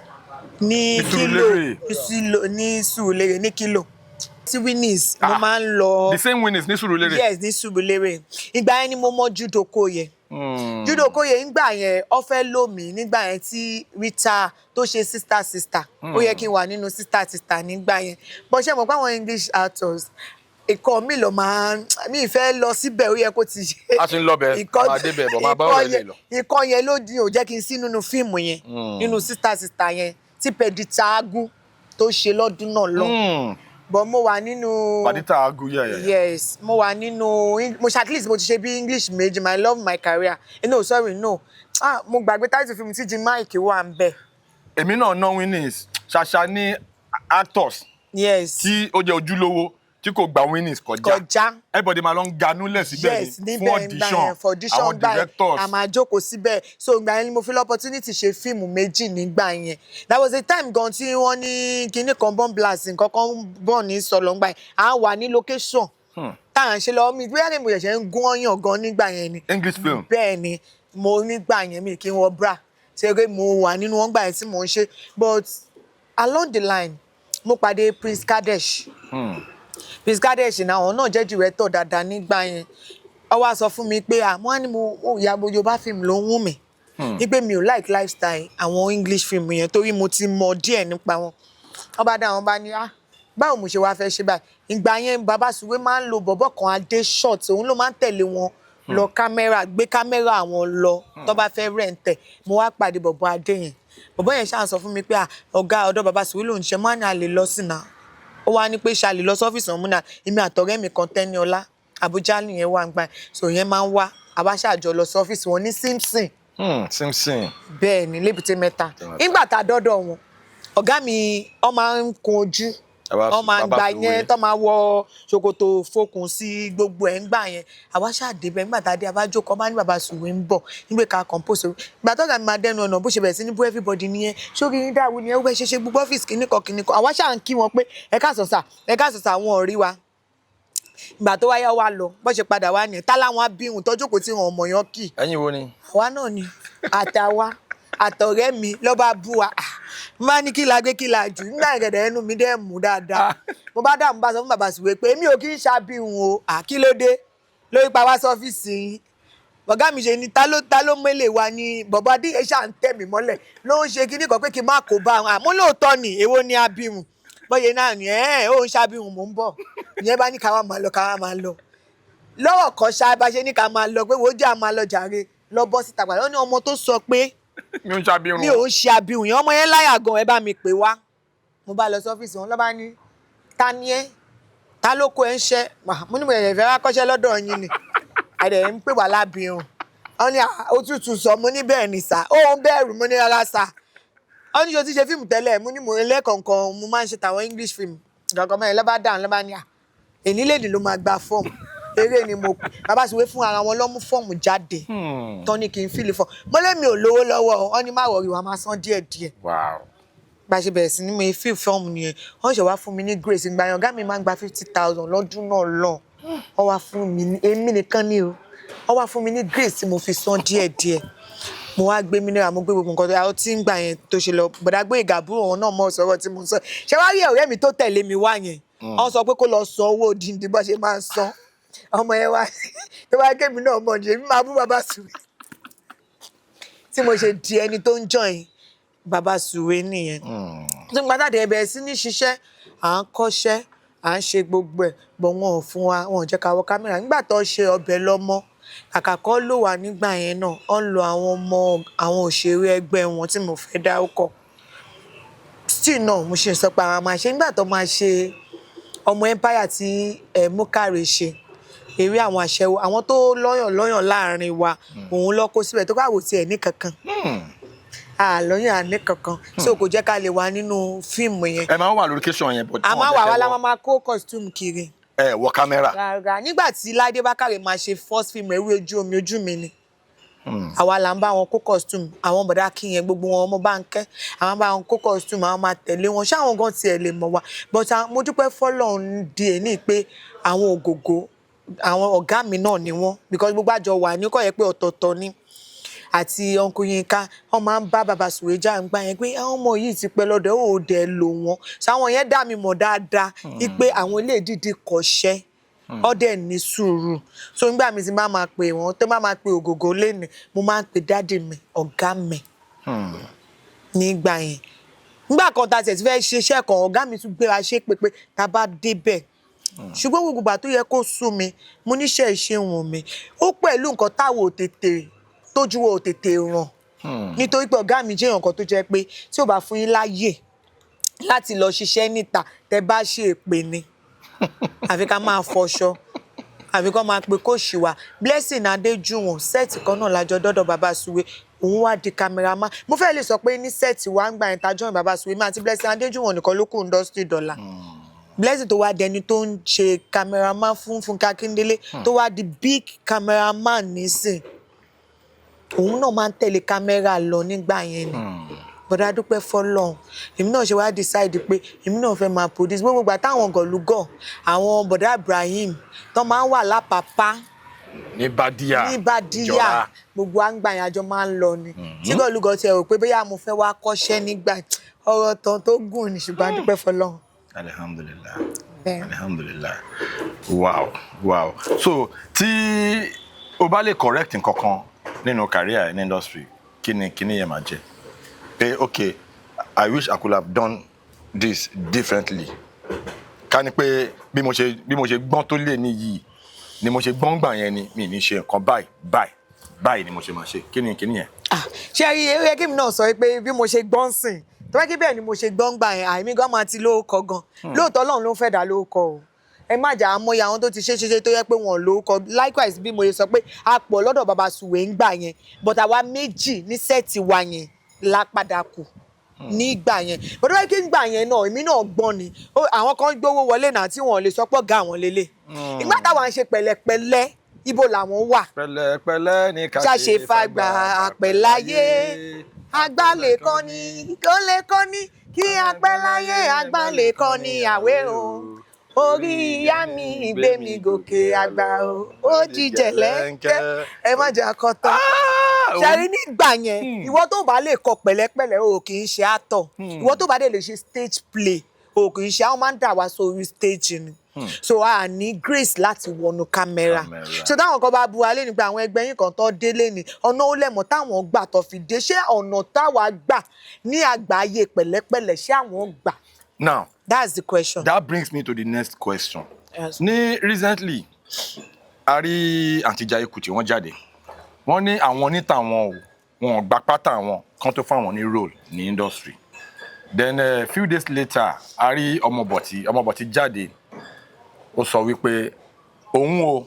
ní Kilo ní Sùúrùlérè ní Kilo sí Winnie's mo máa ń lọ. The same Winnie's ní Sùúrùlérè. Yes ní Sùúrùlérè ìgbà yẹn ni mo mọ Jude Okoye. Jude Okoye nígbà yẹn ó fẹ́ lò mí nígbà yẹn tí Rita tó ṣe sister ó yẹ kí n wà nínú sister nígbà yẹn bó ṣe mọ̀ pé àwọn English actors ìkọ́ mi lọ máa mi ìfẹ́ lọ síbẹ̀ ó yẹ kó ti ṣe. a ti ń lọ bẹ máa dé bẹ bọ máa bá ọ̀rẹ́ lè lọ. ìkọ́ yẹn ló di ò jẹ́ kí n sí nínú fíìmù yẹn nínú sister yẹn tí Pẹ̀dítà Agú tó ṣe lọ́dún náà lọ. But mo wà nínú. Pẹ̀dítà Agú yeah. Yes mo wà nínú mo at least mo ti ṣe bí English méjì my love my career no sorry no mo gbàgbé title film tí Jim Mike wà ń bẹ̀. èmi náà ná Winnie's ṣàṣà ní actors. Yes. tí ó jẹ́ ojúlówó tí kò gba winnings kọjá everybody máa lọ ń ganú lẹ̀ síbẹ̀ ni fún audition àwọn directors a máa jókòó síbẹ̀ so ìgbà yẹn ni mo fi opportunity ṣe fíìmù méjì nígbà yẹn that was a time gan tí wọ́n ní kinní kan bomb blast nǹkan kan bọ̀ ní sọ̀lọ̀ ńgbà yẹn à wà ní location tá à ń ṣe lọ mi bóyá mo ṣẹ̀ṣẹ̀ ń gún ọyàn gan nígbà yẹn ni English film bẹ́ẹ̀ ni mo nígbà yẹn mi kí n wọ bra ṣe pé mo wà nínú wọn gbà yẹn tí mo ń ṣe but along the line mo pàdé Prince Kadesh Prince Kadesh náà àwọn náà jẹ́ director dáadáa nígbà yẹn ó wá sọ fún mi pé wọ́n á ní mo ìyá Yorùbá film ló ń wù mí wípé mi ò like lifestyle àwọn English film yẹn torí mo ti mọ díẹ̀ nípa wọn wọ́n bá dá wọn bá ní báwo mo ṣe wá fẹ́ ṣe báyìí ìgbà yẹn Baba Suwe máa ń lo bọ̀bọ̀ kan adé short òun ló máa ń tẹ̀lé wọn lọ kámẹ́rà gbé kámẹ́rà àwọn lọ tó bá fẹ́ rẹ̀ǹtẹ̀ mo wá pàdé bọ̀bọ̀ adé yẹn bọ̀bọ̀ yẹn ṣáà sọ fún mi pé ọ̀gá ọ̀dọ̀ Baba Suwe lòun ṣe máa ní a lè lọ sí náà ó wá ní pé ṣá lè lọ sọ́fíìsì ọ̀hún náà èmi àtọ̀rẹ́ mi kan Tẹ́níọlá Àbújá nìyẹn wà ń gbà so yẹn máa ń wá àbáṣàjọ lọ sọ́fíìsì wọn ní Simpson bẹ́ẹ̀ ni lébùté mẹ́ta nígbà tá a dọ́dọ̀ wọn ọ̀gá mi ó máa ń kun ojú ó máa ń gbà yẹn tó máa wọ ṣòkòtò fokùn sí gbogbo ẹ̀ ń gbà yẹn àwa ṣàdébẹ̀ nígbà tá a dé abájókòó bá ní Baba Suwe ń bọ̀ nígbà ká compose ìgbà tó ga mi máa dẹnu ọ̀nà bó ṣe bẹ̀rẹ̀ sí ní bú everybody nìyẹn sórí yín dáwọ́ ni ẹ wọ́n ṣe gbogbo ọ́fíìsì kìnnìkan àwa ṣáà ń kí wọn pé ẹ káàsán sà wọn ò rí wa ìgbà tó wáyá wa lọ bó ṣe padà wá nìyẹn tá láwọn abirùn tọ́jú kò tí wọn ọmọ yẹn kì ẹ̀yin wo ni àwa náà ni àtàwa àtọ̀rẹ́ mi ló bá bú wa mo bá ní kí la gbé kí la jù nígbà ìrẹ̀dẹ̀ ẹnu mi dẹ́ mú dáadáa mo bá dáhùn bá sọ fún Baba Suwe pé èmi ò kí ń ṣàbíhun o kí ló dé lórí pa wá sọ́fíìsì yín bọ̀gá mi ṣe ni ta ló mélè wa ni bọ̀bọ̀ adéyẹ ṣáà ń tẹ̀ mí mọ́lẹ̀ ló ń ṣe kíní kan pé kí n má kó bá wọn àmọ́ lóòótọ́ ni èwo ni abirùn bọ́yẹ náà ni ó ń ṣàbíhun mò ń bọ̀ ìyẹn bá ní káwa máa lọ lọ́wọ́ kan ṣá bá ṣe ní ká máa lọ pé wò ó jẹ́ àmà lọ jàre lọ bọ́ síta padà ó ní ọmọ tó sọ pé mi ò ń ṣe abirùn yẹn ọmọ yẹn láyà gan ẹ bá mi pè wá mo bá lọ sọ́fíìsì wọn lọ́ba ní ta ni ẹ́ ta ló kó ẹ ń ṣẹ́ mo ní mo yẹ̀ fẹ́ wá kọ́ṣẹ́ lọ́dọ̀ yín ni àdẹ̀ ń pè wá lábìrùn wọ́n ní òtútù sọ mo ní bẹ́ẹ̀ ni sà ó ń bẹ̀rù mo ní rárá sà wọ́n ní ṣe ti ṣe fíìmù tẹ́lẹ̀ mo ní mo lẹ́kọ̀ọ̀kan mo máa ń ṣe tàwọn English film gàgọ́ mẹ́rin lọ́ba dáhùn lọ́ba ní èní lèdè ló máa gba fọ́ọ̀mù eré ni mo Baba Suwe fún ara wọn ló mú fọ́ọ̀mù jáde tán ní kí n fìlì fọ́ mo lẹ́mi ò lówó lọ́wọ́ ọ ní má wọ̀rí wa máa san díẹ̀díẹ̀ bá a ṣe bẹ̀rẹ̀ sí ní mo fi fọ́ọ̀mù nìyẹn wọ́n ṣe wá fún mi ní grace ìgbà yẹn ọ̀gá mi máa ń gba 50,000 lọ́dún náà lọ ọ wá fún mi èmi nìkan ni o ọ wá fún mi ní grace tí mo fi san díẹ̀díẹ̀ mo wá gbé mineral mo gbé gbogbo nǹkan tó yà ó tí ń gbà yẹn tó ṣe lọ gbọdá gbé ìgàbúrò wọn náà mọ sọ̀rọ̀ tí mo sọ ṣé wá rí ọ̀rẹ́ mi tó tẹ̀lé mi wá yẹn wọ́n sọ pé kó lọ san owó òdìndín bó ṣe máa ń san ọmọ yẹn wá tó wá kémi náà mọ̀ ní èmi máa bú Baba Suwe tí mo ṣe di ẹni tó ń join Baba Suwe nìyẹn tó ń gbàdá dé bẹ̀rẹ̀ sí ní ṣiṣẹ́ à ń kọ́ṣẹ́ à ń ṣe gbogbo ẹ̀ bọ̀ wọn ò fún wa wọn ò jẹ́ ká wọ kámẹ́rà nígbà tó ṣe ọbẹ̀ lọ́mọ kàkà kọ́ ló wà nígbà yẹn náà ó ń lo àwọn ọmọ àwọn òṣèré ẹgbẹ́ wọn tí mo fẹ́ dárúkọ still náà mo ṣe sọ pé àwọn máa ṣe nígbà tó máa ṣe ọmọ empire tí Mokare ṣe eré àwọn àṣẹwó àwọn tó lọ́yàn láàrin wa òun lọ kó síbẹ̀ tó káwò tiẹ̀ ní kankan àlọ́yàn àní kankan so kò jẹ́ ká lè wà nínú fíìmù yẹn. ẹ máa ń wà location yẹn bọ̀ tí wọ́n a máa wà wá la máa kó costume kiri. ẹ wọ kámẹ́rà. rárá nígbà tí Láìdé Bákàrè máa ṣe first film Ewé ojú mi ni àwa là ń bá wọn kó costume àwọn bọ̀dá kíyẹn gbogbo wọn ọmọ Bánkẹ́ àwọn bá wọn kó costume àwọn máa tẹ̀lé wọn ṣáwọn gan tiẹ̀ lè mọ̀ wá but mo dúpẹ́ fọ́lọ́run di èní pé àwọn ògògó àwọn ọ̀gá mi náà ni wọ́n because gbogbo àjọ wà ní kò yẹ pé ọ̀tọ̀ọ̀tọ̀ ni àti Uncle Yinka wọ́n máa ń bá Baba Suwe jà ń gbà yẹn pé àwọn ọmọ yìí ti pẹ́ lọ́dọ̀ ó dẹ̀ lò wọ́n sáwọn yẹn dá mi mọ̀ dáadáa wípé àwọn ilé ìdíje kọ́ṣẹ́ ọdẹ ní sùúrù so nígbà mi ti máa pè wọ́n tó máa pè ògògó lẹ́nu mo máa ń pè dáàdì mi ọ̀gá mi nígbà yẹn nígbà kan tá a tẹ̀ sí fẹ́ ṣiṣẹ́ kan ọ̀gá mi tún gbéra ṣe pé tá a bá débẹ̀ ṣùgbọ́n gbogbo ìgbà tó yẹ kó sú mi mo níṣẹ́ ìṣe wọn mi ó pẹ̀lú nǹkan táwọn ò tètè tójú wo ò tètè ràn nítorí pé ọ̀gá mi jẹ́ nǹkan tó jẹ́ pé tí ò bá fún yín láyè láti lọ ṣiṣẹ́ níta tẹ́ bá ṣe èpè ni àfi ká máa fọṣọ àfi ká máa pe kóòṣì wa Blessing Adéjùwọ̀n sẹ́ẹ̀tì kan náà lájọ dọ́dọ̀ Baba Suwe òun wá di cameraman mo fẹ́ lè sọ pé ní sẹ́ẹ̀tì wa ń gbà yẹn tajọ́ Baba Suwe máa ti Blessing Adéjùwọ̀n nìkan ló kù industry dọ́là Blessing tó wá dẹni tó ń ṣe cameraman fún Funke Akindele tó wá di big cameraman nísìn òun náà máa ń tẹ̀lé kámẹ́rà lọ nígbà yẹn ni bọ̀dá dúpẹ́ fọlọ́run èmi náà ṣe wá decide pé èmi náà fẹ́ máa produce gbogbo ìgbà táwọn gọ̀lúgọ̀ àwọn bọ̀dá Ibrahim tó máa ń wà lápapá ní Bádíà gbogbo àgbà yẹn àjọ máa ń lọ ni tí gọ̀lúgọ̀ tiẹ̀ rò pé bóyá mo fẹ́ wá kọ́ṣẹ́ nígbà ọ̀rọ̀ tán tó gùn ní ṣùgbọ́n dúpẹ́ fọlọ́run. Alhamdulillah. Alhamdulillah. Wow. So tí o bá lè correct nǹkan kan nínú career in industry kíni yẹn máa jẹ́ pé okay I wish I could have done this differently ká ní pé bí mo ṣe gbọ́n tó lè ní yìí ni mo ṣe gbọ́n gbà yẹn ni mi ní ṣe nǹkan báyìí ni mo ṣe máa ṣe kíni yẹn. ṣé eré yẹ kí mi náà sọ pé bí mo ṣe gbọ́n sìn tó bá kí bẹ́ẹ̀ ni mo ṣe gbọ́n gbà yẹn àìmí gan máa ti lóókọ gan lóòótọ́ Ọlọ́run ló fẹ́ dá lóókọ o ẹ má jà àmọ́ àwọn tó ti ṣe tó yẹ pé wọ́n lóókọ likewise bí mo ṣe sọ pé a pọ̀ lọ́dọ̀ bàbá Sùwé ń gbà yẹn but àwa méjì ní sẹ́ẹ̀tì wa yẹn la padà kù nígbà yẹn bọ́dọ̀ wáyé kí ń gbà yẹn náà èmi náà gbọ́n ni àwọn kan gbówó wọlé náà tí wọ́n lè sọ pọ̀ ga àwọn lélẹ̀ ìgbà táwọn ṣe pẹ̀lẹ́pẹ̀lẹ́ ibo làwọn wà pẹ̀lẹ́pẹ̀lẹ́ ní ká ṣe fagbá àpẹ̀láyé àgbálẹ̀ kan ní kó lè kọ́ ní kí àpẹ̀láyé àgbálẹ̀ kan ní àwẹ̀ o orí ìyá mi ìgbé mi gòkè àgbà o ó jíjẹ lẹ́ńkẹ́ ẹ má jẹ́ àkọ́tọ́ ṣàrí nígbà yẹn ìwọ tó bá lè kọ pẹ̀lẹ́pẹ̀lẹ́ o kì í ṣe actor ìwọ tó bá dé lè ṣe stage play o kì í ṣe àwọn máa ń dà wá sórí stage ni so a ní grace láti wọnú kámẹ́rà so táwọn kan bá bu alẹ́ nígbà àwọn ẹgbẹ́ yín kan tó délé ni ọ̀nà ó lẹ̀mọ́ táwọn gbà tó fi dé ṣé ọ̀nà táwa gbà ní àgbáyé pẹ̀lẹ́pẹ̀lẹ́ ṣé àwọn gbà. Now that's the question. That brings me to the next question. Yes. Recently a rí Aunty Jaiye Kuti wọ́n jáde wọ́n ní àwọn níta wọn gba pátá wọn kan tó fún àwọn ní role ní industry then a few days later a rí ọmọbọ̀tí jáde ó sọ wípé òun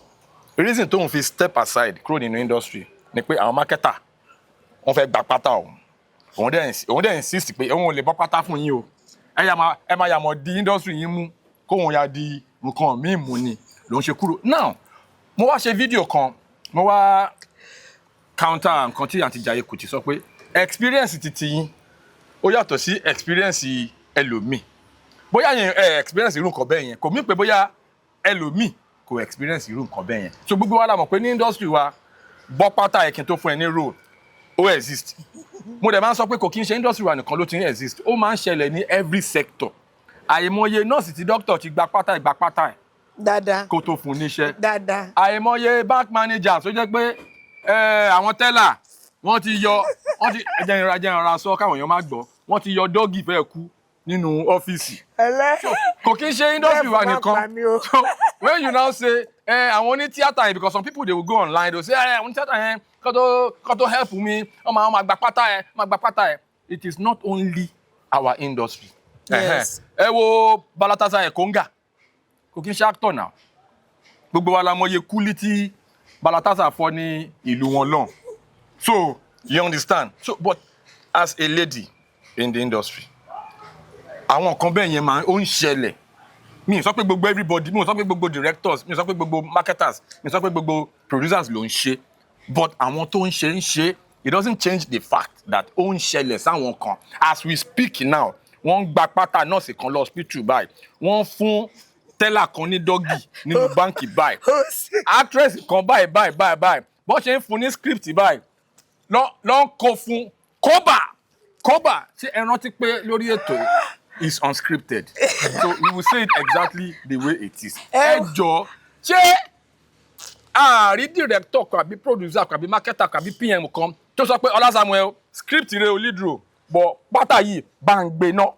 reason tóun fi step aside kúrò nínú industry ni pé àwọn marketer wọ́n fẹ́ gba pátá òun dẹ̀ insist pé òun ò lè bọ́ pátá fún yín o ẹ máa yàmọ̀ di industry yín mú kóun ya di nǹkan míì mú ni ló ń ṣe kúrò. Now mo wá ṣe fídíò kan mo wá counter nǹkan tí Aunty Jaiye Kuti sọ pé experience titi yín ó yàtọ̀ sí experience ẹlòmíì bóyá yẹn experience irú nǹkan bẹ́ẹ̀ yẹn kò mí pé bóyá ẹlòmíì kò experience irú nǹkan bẹ́ẹ̀ yẹn so gbogbo wa la mọ̀ pé ní industry wa bọ́ pátá ẹ̀kín tó fún ẹ ní role ó exist mo dẹ̀ máa ń sọ pé kò kí n ṣe industry wa nìkan ló ti ń exist ó máa ń ṣẹlẹ̀ ní every sector àìmọye nọ́ọ̀sì tí doctor ti gba pátá ẹ̀ dáadáa kó tó fún níṣẹ́ dáadáa àìmọye bank manager tó jẹ́ pé àwọn teller wọ́n ti yọ ẹjẹ́ ìrora sọ káwọn èèyàn má gbọ́ wọ́n ti yọ dọ́gì fẹ́ kú nínú ọ́fíìsì kò kí n ṣe industry wa nìkan so when you now say àwọn oní theatre yẹn because some people they will go online they will say àwọn theatre yẹn kó tó help me ọmọ máa gba pátá ẹ it is not only our industry. Yes. ẹ wo Balataza Ekonga kò kí n ṣe actor now gbogbo wa la mọye kúlí tí Balataza fọ́ ní ìlú wọn lọ́n so you understand so but as a lady in the industry àwọn nǹkan bẹ́ẹ̀ yẹn máa ń ṣẹlẹ̀ mi ò sọ pé gbogbo everybody mi ò sọ pé gbogbo directors mi ò sọ pé gbogbo marketers mi ò sọ pé gbogbo producers ló ń ṣe but àwọn tó ń ṣe it doesn't change the fact that ó ń ṣẹlẹ̀ sáwọn kan as we speak now wọ́n gba pátá nọ́ọ̀sì kan lọ hospital báyìí wọ́n fún teller kan ní dọ́gì nínú báǹkì báyìí actress kan báyìí bọ́n ṣe ń fún ní script báyìí lọ́ ń kó fún kóbà ṣé ẹ rántí pé lórí ètò is unscripted so we will say it exactly the way it is. ẹ jọ ṣé ààrí director kan àbí producer kan àbí marketer kan àbí PM kan tó sọ pé Ọlá Samuel script rẹ ò lead role bọ̀ pátá yìí bá ń gbé náà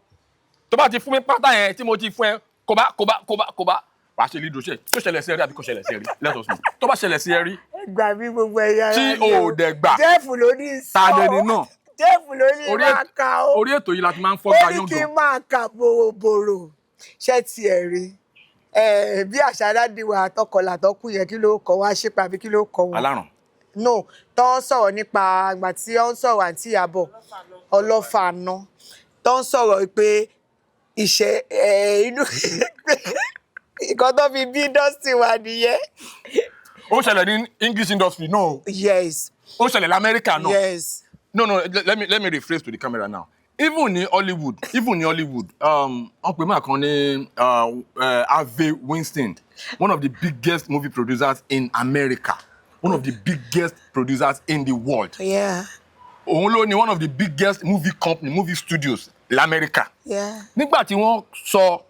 tó bá ti fún mi pátá yẹn tí mo ti fún ẹ kóbá wàá ṣe lead role ṣe tó ṣẹlẹ̀ sí ẹ rí àbí kò ṣẹlẹ̀ sí ẹ rí let us know tó bá ṣẹlẹ̀ sí ẹ rí. gbà mí gbogbo ẹ̀yà tí o ò dẹ̀ gbà Jeff ló ní sọ tàdé ni náà Jeff ló ní máa ka ó orí ètò yìí la ti máa ń fọ́ gba ó ní kí yọ̀ǹgàn. n máa kà bòròbòrò ṣé tiẹ̀ rí bí àṣà dádìwà àtọkọlà tọkù yẹn kí ló kọ wá ṣípa àbí kí ló kọ wọn. alárùn. no tó ń sọ̀rọ̀ nípa àgbà tí ó ń sọ̀rọ̀ àǹtí Ìyábọ̀ ọlọ́fààná tó ń sọ̀rọ̀ pé iṣẹ́ inú nǹkan tó fi bí industry wa nìyẹn. Ó ṣẹlẹ̀ ní English industry, no. Yes. Ó ṣẹlẹ̀ l'America, no. Yes. No, let me rephrase to the camera now. Even in Hollywood, Uncle Mark Harvey Weinstein, one of the biggest movie producers in America, one of the biggest producers in the world. Yeah. Òun one of the biggest movie studios l'America. Yeah. Nígbà tí wọ́n sọ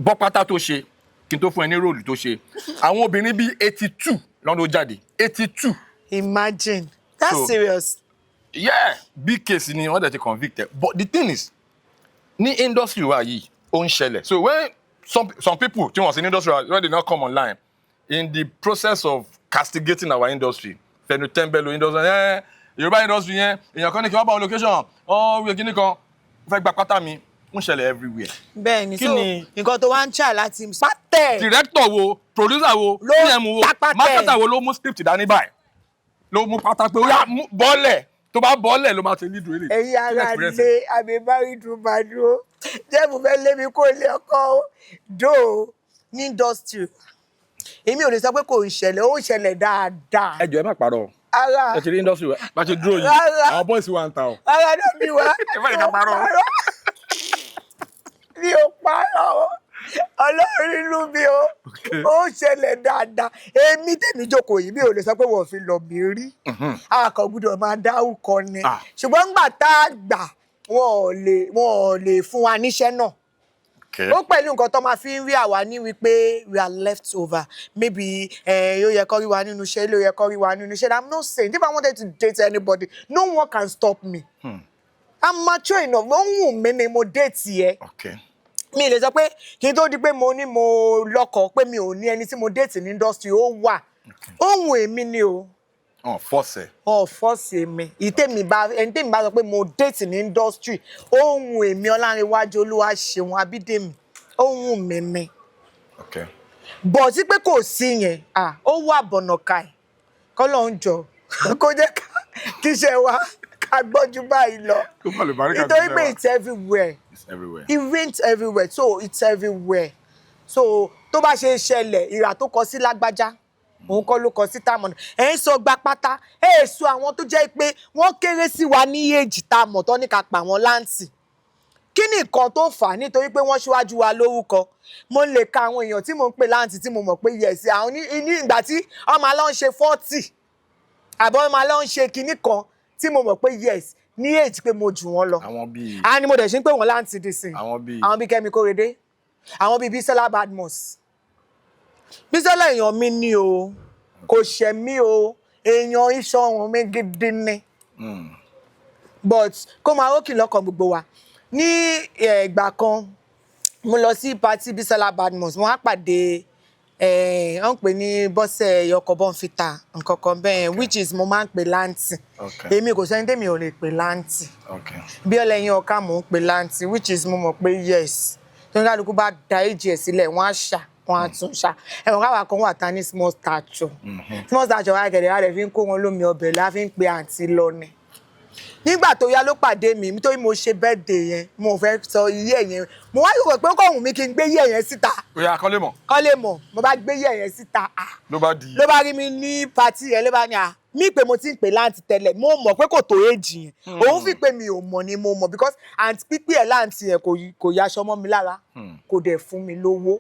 bọ́pátá tó ṣe, kí n tó fún ẹ ní róòlù tó ṣe, àwọn obìnrin bíi 82 lọ́dún ó jáde. 82. Imagine. That's So, serious. Yeah, big case ni wọ́n dẹ̀ ti convicted. But the thing is, ní industry wa yìí, ó ń ṣẹlẹ̀. So when some people tí wọ́n sí ní industry when they not come online, in the process of castigating our industry, fẹnu tẹ́ńbẹ́lú industry, Yorùbá industry yẹn, èèyàn kan ní kí wọ́n bá wọn location, wíwẹ̀ kíní kan, fẹ́ gba pátá mi, ń ṣẹlẹ̀ everywhere. Bẹ́ẹ̀ni, so nǹkan tó wá ń ṣà láti pátẹ̀. Director wo, producer wo, PM wo, marketer wo ló mú script dání báyìí, ló mú pátá pé ó yá bọ́ọ̀lẹ̀. Tó bá bọ́ọ̀lẹ̀ ló máa ṣe lead rẹ̀. Ẹ̀yin ara lé àmì married woman dúró. Jeff fẹ́ lé mi kó lé ọkọ dó ní industry. Èmi ò lè sọ pé kò ń ṣẹlẹ̀, ó ń ṣẹlẹ̀ dáadáa. Ẹ jọ̀ọ́ ẹ má parọ́. Ara. Ẹ ti rí industry wa, bá ṣe dúró yìí, àwọn boys wa ń ta o. Ara náà mi wá. Ẹ má yẹ ká parọ́. Mi ò parọ́. Ọlọ́run inú mi o. Ó ń ṣẹlẹ̀ dáadáa. Èmi tèmi jókòó yìí mi ò lè sọ pé wọ́n fi lọ mi rí. Àkọ́ gbọ́dọ̀ máa dáhùkọ ni. Ṣùgbọ́n ńgbà tá a gbà wọn ò lè fún wa níṣẹ́ náà. Ó pẹ̀lú nǹkan tó máa fi ń rí àwa ní wípé we are left over. Maybe yóò yẹ kó rí wa nínú iṣẹ́, yóò yẹ kó rí wa nínú iṣẹ́. I'm not saying if I wanted to date anybody, no one can stop me. I'm mature enough. Ó ń wù mí ni mo date yẹ. Mi lè sọ pé kí n tó di pé mo ní mo lọ́kọ pé mi ò ní ẹni tí mo date ní industry ó wà. Ohun èmi ni o. Force. Force èmi. Ẹni tèmi bá sọ pé mo date ní industry, ohun èmi Ọlárewájú Olúwaṣeun Abídèmí. Ohun mi ni. But sí pé kò sí yẹn, ó wà bọ̀nàkà ẹ̀. K'Ọlọ́run jọ̀ọ́ kó jẹ́ kí iṣẹ́ wa ká gbọ́jú báyìí lọ. Nítorí pé it's everywhere. It rains everywhere, so it's everywhere. So tó bá ṣe ṣẹlẹ̀ ìrà tó kọ sí lágbájá òun kọ́ ló kọ sí támọ̀nà ẹ̀ ń sọ gba pátá ẹ̀ sọ àwọn tó jẹ́ pé wọ́n kéré sí wa ní èjì támọ̀ tó ní ká pa wọn láǹtì. Kí ni nǹkan tó fà á nítorí pé wọ́n ṣíwájú wa lórúkọ. Mo lè ka àwọn èèyàn tí mo ń pè láǹtì tí mo mọ̀ pé yes àwọn ní ìgbà tí ọmọ alọ́ ń ṣe 40 àbọ̀ ọmọ alọ́ ń ṣe kinní kan tí mo mọ̀ pé yes ní èjì pé mo jù wọ́n lọ. Àwọn bíi. Ni mo dẹ̀ ṣe ń pè wọ́n láǹtì dìsìn. Àwọn bíi Kẹ́mi Kórèdé. Àwọn bíi Bísọ́lá Badmus. Bísọ́lá èèyàn mi ni o. Kò ṣẹ̀ mí o. Èèyàn iṣan ọ̀run mi gidi ni. But kó máa rókì lọ́kàn gbogbo wa. Ní ìgbà kan, mo lọ sí party Bísọ́lá Badmus. Mo wá pàdé wọ́n pè ní Bọ́sẹ̀ Yọkọ̀ Bọ́nfìtà nǹkan kan bẹ́ẹ̀ which is mo máa ń pè láǹtì. Èmi kò sẹ́ni tèmi ò lè pè láǹtì. Bí ọlẹ́yin ọ̀ká mò ń pè láǹtì which is mo mọ̀ pé yes. Tó ń kálukú bá da èjì ẹ̀ sílẹ̀ wọ́n á ṣà wọ́n á tún ṣà. Ẹ̀wọ̀n káwa kan wà ta ní small stature. Small stature wa gẹ̀dẹ̀ wa rẹ̀ fi ń kó wọn lómi ọbẹ̀ la fi ń pe àǹtí lọ ni. Nígbà tó yá ló pàdé mi nítorí mo ṣe birthday yẹn mo fẹ́ sọ iye yẹn mo wá rò pé kò wù mí kí n gbé iye yẹn síta. Oya kán lè mọ̀. Kán lè mọ̀ mo bá gbé iye yẹn síta. Ló bá di. Ló bá rí mi ní party yẹn ló bá ní mí pé mo ti ń pè láǹtì tẹ́lẹ̀ mo mọ̀ pé kò tó èjì yẹn òun fi pé mi ò mọ̀ ni mo mọ̀ because àǹtí pípé ẹ̀ láǹtì yẹn kò yaṣọ mọ́ mi lára kò dẹ̀ fún mi lówó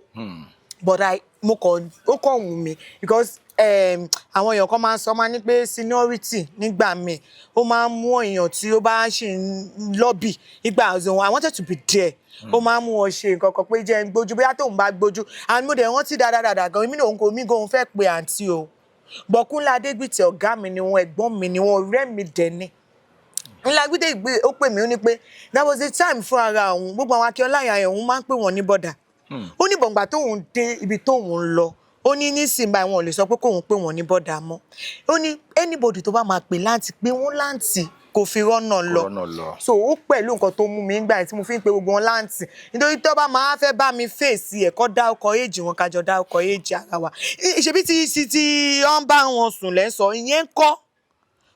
but ó kàn wù mí because àwọn èèyàn kan máa ń sọ máa ní pé seniority nígbà míì ó máa ń mú èèyàn tí ó bá ṣì ń lọ́bì nígbà ọ̀sán I wanted to be there ó máa ń mú wọn ṣe nǹkan kan pé jẹ́ ń gbójú bóyá tóun bá gbójú and mo dẹ̀ rántí dáadáa gan mi gan fẹ́ pe àǹtí o Bọ̀kúnlé Adégbìtì ọ̀gá mi ni wọn ẹ̀gbọ́n mi ni wọn ọ̀rẹ́ mi dẹ̀ ni ńlá gbídé ó pè mí ó ní pé that was the time fún ara òun gbogbo àwọn akẹ́ọ́lá yẹn òun máa ń pè wọ́n ní bọ́dà ó ní bọ̀ǹgbà tóun dé ibi tóun ń lọ ó ní nísìnyí báyìí wọn ò lè sọ pé kóun pè wọ́n ní bọ́dà mọ́ ó ní anybody tó bá máa pè láǹtì pé wọ́n láǹtì kò fi rọ́nà lọ so ó pẹ̀lú nǹkan tó mú mi nígbà tí mo fi ń pe gbogbo wọn láǹtì nítorí tó bá máa fẹ́ bá mi fèsì ẹ̀ kọ́ dá ọkọ̀ èjì wọn kájọ dá ọkọ̀ èjì ara wa ìṣèbí tí wọ́n bá wọn sùn lẹ́sọ̀ ìyẹn ń kọ́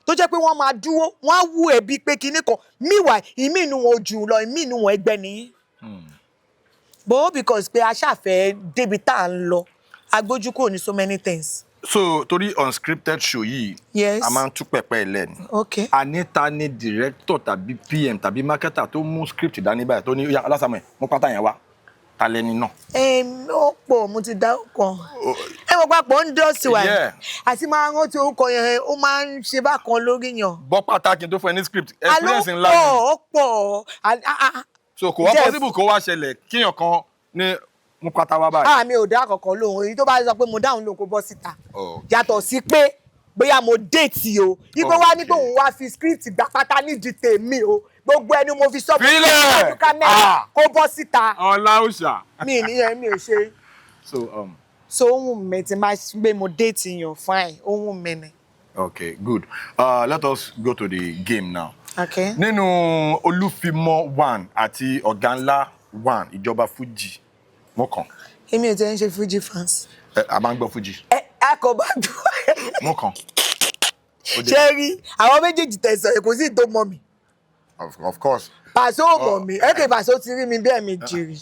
tó jẹ́ pé wọ́n máa dúró wọ́n á wú ẹ̀bí pé kinní kan míwà ìmí inú wọn jù lọ ìmí inú wọn ẹgbẹ́ nìyí But because pé a ṣàfẹ́ débi tá à ń lọ, agbójú kúrò ní so many things. So torí unscripted show yìí, Yes. a máa ń tú pẹpẹ ẹlẹ́ni. Okay. Anita ni director tàbí PM tàbí marketer tó mú script dání báyìí tó ní yá Ọlásàmọ̀ mo pátá yẹn wá. Ta lẹni náà? Ó pọ̀ mo ti dá ọkàn. Mo papọ̀ ń dọ́sí wa. Yeah. Àti máa rántí orúkọ yẹn, ó máa ń ṣe bákan lórí yàn. Bọ́ pàtàkì tó fún ẹ ní script. Experience ńlá ni. Ó pọ̀. So kò wá possible kó wá ṣẹlẹ̀ kíyàn kan ní mú pátá wá báyìí. Mi ò dá kankan lóhùn. Èyí tó bá sọ pé mo dáhùn lóhùn kó bọ́ síta. Oh. Yàtọ̀ sí pé bóyá mo déètì o. Ipe wá ní pé òun wá fi script gbà pátá nídìí tèmi o. Gbogbo ẹni mo fi sọ pé kó bọ́ síta. Ọlá òòṣà. Mi ò ṣe. So ohun mi ti máa gbé mo déètì yàn fine. Ohun mi ni. Okay, good. Let us go to the game now. Okay. Nínú Olúfimọ́ 1 àti Ọ̀gá ńlá 1 ìjọba Fuji mo kàn. Èmi ò tẹ́ ń ṣe Fuji fans. A máa ń gbọ́ Fuji. A kò bá dùn. Mo kàn. Ṣé rí àwọn méjèèjì tẹ̀sán kò sí tó mọ̀ mi. Of course. Pàṣẹ ò mọ̀ mi. Ẹ̀kẹ́ Pàṣẹ ti rí mi bí ẹ̀mí jìrì.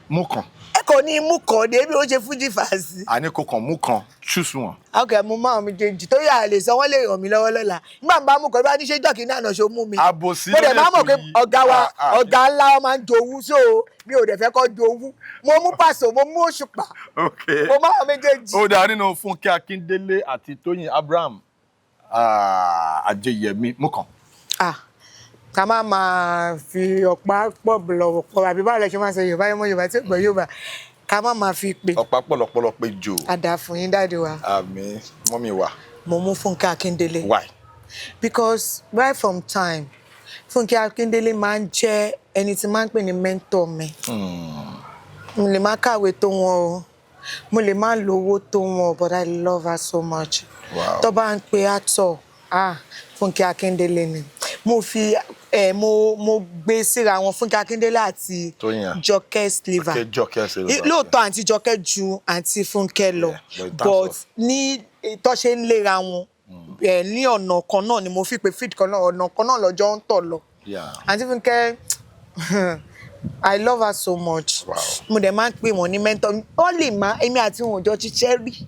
Mo kàn. Ẹ kò ní mú kàn ní èmi ò ṣe Fuji fans. Àní kò kàn mú kàn choose one. Okay, mo máa mi méjèèjì tó yà lè sọ wọ́n lè ràn mí lọ́wọ́ lọ́la. Nígbà bá mú kàn bá ní ṣe jọ́kì ní àná ṣo mú mi. Àbòsí mo dẹ̀ máa mọ̀ pé ọ̀gá wa ọ̀gá ńlá máa ń jowú so mi ò dẹ̀ fẹ́ kọ́ jowú. Mo mú Pàṣẹ mo mú Òṣùpá. Okay. Mo máa méjèèjì. Ó dá nínú Funke Akindele àti Tóyìn Abraham Ajẹyẹmí mo kàn. Ká má máa fi ọ̀pá pọ̀ lọ́wọ́ pọ̀ àbí báwo lẹ ṣe máa ṣe Yorùbá yẹn mọ́ Yorùbá tí ó gbọ́ Yorùbá ká má máa fi pè. Ọ̀pá pọ̀lọpọ̀lọ pé jò. Àdá fún yín dáàdi wa. Àmín mọ́mí wa. Mo mú Funke Akindele. Why? Because right from time Funke Akindele máa ń jẹ́ ẹni tí máa ń pè ní mentor mi. Mo lè má kàwé tó wọn o. Mo lè má lówó tó wọn o, but I love her so much. Wow. Tó bá ń pe actor, Funke Akindele ni. Mo fi mo gbé síra wọn Funke Akindele àti Jọkẹ́ Sliver. Okay, Jọkẹ́ Sliver. Lóòótọ́ àǹtí Jọkẹ́ ju àǹtí Funke lọ. But ní tó ṣe ń léra wọn ní ọ̀nà kan náà ni mo fi pé feed kan náà ọ̀nà kan náà lọ́jọ́ ń tọ̀ lọ. Àǹtí Funke I love her so much. Wow. Mo dẹ̀ máa ń pè wọ́n ní mentor. Ó lè má èmi àti wọn jọ ṣiṣẹ́ rí.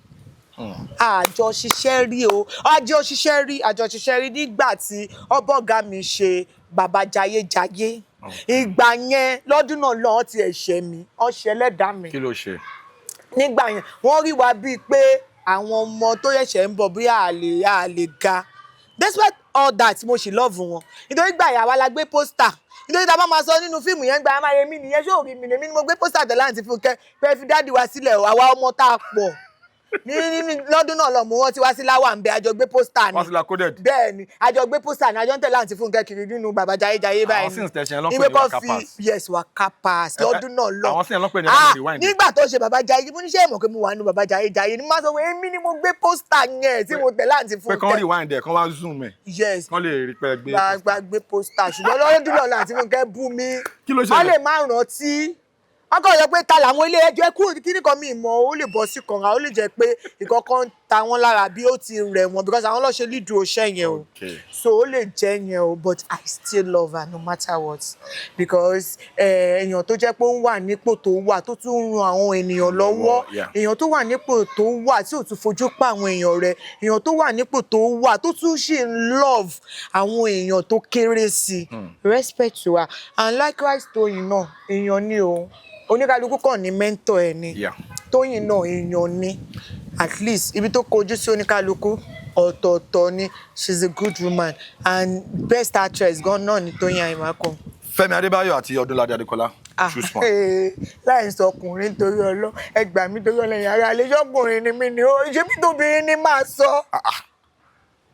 Àjọ ṣiṣẹ́ rí o. Àjọ ṣiṣẹ́ rí nígbà tí ọbọ̀gá mi ṣe bàbá jayéjayé. Ìgbà yẹn lọ́dún náà lọ́ọ́ ti ẹ̀ṣẹ̀ mi. Ọ̀ṣẹ̀ lẹ́dàá mi. Kí ló ṣe? Nígbà yẹn wọ́n rí wa bíi pé àwọn ọmọ tó ṣẹ̀ṣẹ̀ ń bọ̀ bí a lè ga. Despite all that mo ṣì love wọn. Nítorí gbà yà wá la gbé pósítà. Nítorí tá a bá máa sọ nínú fíìmù yẹn gba máa yẹmí nìyẹn ṣé òrí mi ni mo gbé pósítà tẹ̀lé àǹtí Fúnkẹ́ pé fi dáàdì wa sílẹ̀ àwa ọmọ tá a pọ̀. Ní lọ́dún náà lọ mú wọn ti wá sí láwà ń bẹ àjọ gbé pósítà ni. Wọ́n ti la coded. Bẹ́ẹ̀ ni àjọ gbé pósítà ni àjọ ń tẹ̀lé àǹtí Fúnkẹ́ kiri nínú bàbá jayéjayé báyìí. Àwọn sins tẹ̀sán lọ́pẹ̀ ní waka pass. Yes, waka pass lọ́dún náà lọ. Àwọn sins lọ́pẹ̀ ní waka rewind. Nígbà tó ṣe bàbá jayé mo ní ṣé ìmọ̀ pé mo wà nínú bàbá jayéjayé ni máa sọ pé èmi ni mo gbé pósítà yẹn tí mo tẹ̀lé àǹtí Fúnkẹ́. Pé kán rewind ẹ̀ kán wá zoom ẹ̀. Yes. Kán lè rí pé gbé pósítà ṣùgbọ́n lọ́dún náà àǹtí Fúnkẹ́ bú mi. Kí ló ṣe? Wọ́n lè má rántí. Wọ́n kàn yọ pé ta làwọn ilé ẹjọ́ kúrò kíní kan mi ìmọ̀ ó lè bọ́ sí kànga ó lè jẹ́ pé ìkọ̀kan ta wọ́n lára bí ó ti rẹ̀ wọ́n because àwọn lọ́ọ́ ṣe lídùú oṣẹ́ yẹn o. So ó lè jẹ́ yẹn o but I still love her no matter what because èèyàn tó jẹ́ pé ó ń wà nípò tó wà tó tún ń ran àwọn ènìyàn lọ́wọ́ èèyàn tó wà nípò tó wà tí ò tún fojú pa àwọn èèyàn rẹ̀ èèyàn tó wà nípò tó wà tó tún ṣì ń love àwọn èèyàn tó kéré sí respect to her and likewise Tóyìn náà èèyàn ni o. Oníkálukú kàn ní mentor ẹ ni Tóyìn náà èèyàn ni at least ibi tó kojú sí oníkálukú ọ̀tọ̀ọ̀tọ̀ ni she's a good woman and best actress gan náà ni Tóyìn Àyìnmákọ. Fẹ́mi Adébáyọ̀ àti Ọdúnládé Adékọlá choose one. láì sọ ọkùnrin torí ọlọ ẹgbàá mi torí ọlọ ìyàrá àlejò ọkùnrin ni mí ni ó ṣe mí tóbìnrin ni máa sọ.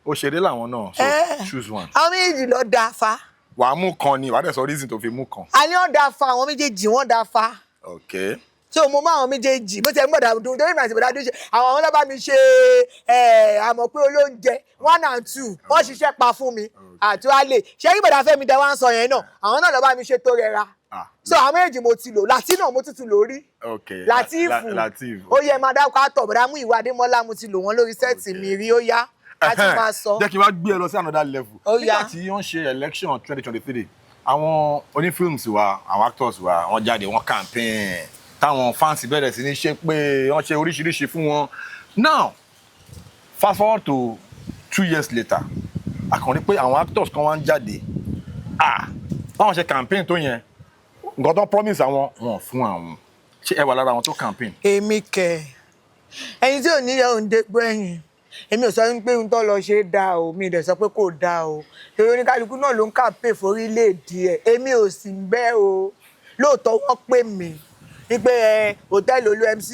Òṣèré làwọn náà so choose one. àwọn méjì lọ da fa. Wàá mú kan ni wàá dẹ̀ sọ reason tó fi mú kan. a ní wọn da fa àwọn méjèèjì wọn da fa. Okay. So mo máa àwọn méjèèjì bó ti ẹ̀ ń gbọ́dọ̀ àdúgbò torí ìrìnàjò ìbọ̀dá ṣe àwọn ọlọ́ba mi ṣe àmọ̀ pé olóúnjẹ 1 and 2 wọ́n ṣiṣẹ́ pa fún mi àtúwálé ṣé ìbọ̀dá Fẹ́mi dá wá ń sọ yẹn náà àwọn náà lọ́ba mi ṣe tó rẹra so àwọn méjèèjì mo ti lò láti náà mo tún lò rí Látìfù ó yẹ máa dákọ̀ àtọ̀ bọ̀dá mú ìwà Adémọ́lá mo ti lò wọ́n lórí sẹ́ẹ̀tì mi rí ó yá láti máa sọ. Jẹ́ kí n wá gbé ẹ lọ sí another level. Ó yá. Nígbà tí wọ́n ṣe election 2023 àwọn onífíìmù wa àwọn actors wa wọ́n jáde wọ́n campaign táwọn fans bẹ̀rẹ̀ sí ní ṣe pé wọ́n ṣe oríṣiríṣi fún wọn. Now fast forward to 2 years later a kàn rí pé àwọn actors kan wá ń jáde báwọn ṣe campaign tó yẹn nǹkan tó promise àwọn wọn fún àwọn. Ṣé ẹ wà lára àwọn tó campaign? Èmi kẹ̀ ẹni tí ò ní yẹ òǹdè gbẹ̀yìn èmi ò sọ pé ohun tó lọ ṣe dáa o mi ì dẹ̀ sọ pé kò dáa o èrò oníkálukú náà ló ń campaign forílẹ̀-èdè ẹ̀ èmi ò sì ń bẹ́ o lóòótọ́ wọ́n pè mí wípé hòtẹ́ẹ̀lì olú MC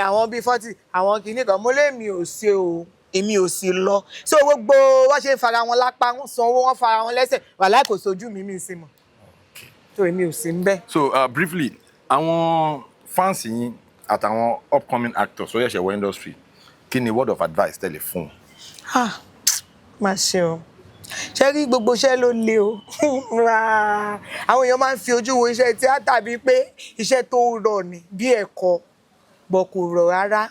àwọn bíi 40 àwọn kìíní kan mo lé mi ò ṣe o èmi ò sì lọ so gbogbo wọ́n ṣe ń fara wọn lápá wọ́n sanwó wọ́n fara wọn lẹ́sẹ̀ wàláì kò sojú mi sí mọ́ so èmi ò sí ń bẹ́. So briefly àwọn fans yín àtàwọn upcoming actors tó yẹ̀ṣẹ̀ wọ industry kí ni word of advice tẹ́lẹ̀ fún wọn? Má ṣe o ṣe rí gbogbo iṣẹ́ ló le o àwọn èèyàn máa ń fi ojú wo iṣẹ́ tíátà bíi pé iṣẹ́ tó rọ̀ ni bí ẹ̀kọ́ bọ̀ kò rọ̀ rárá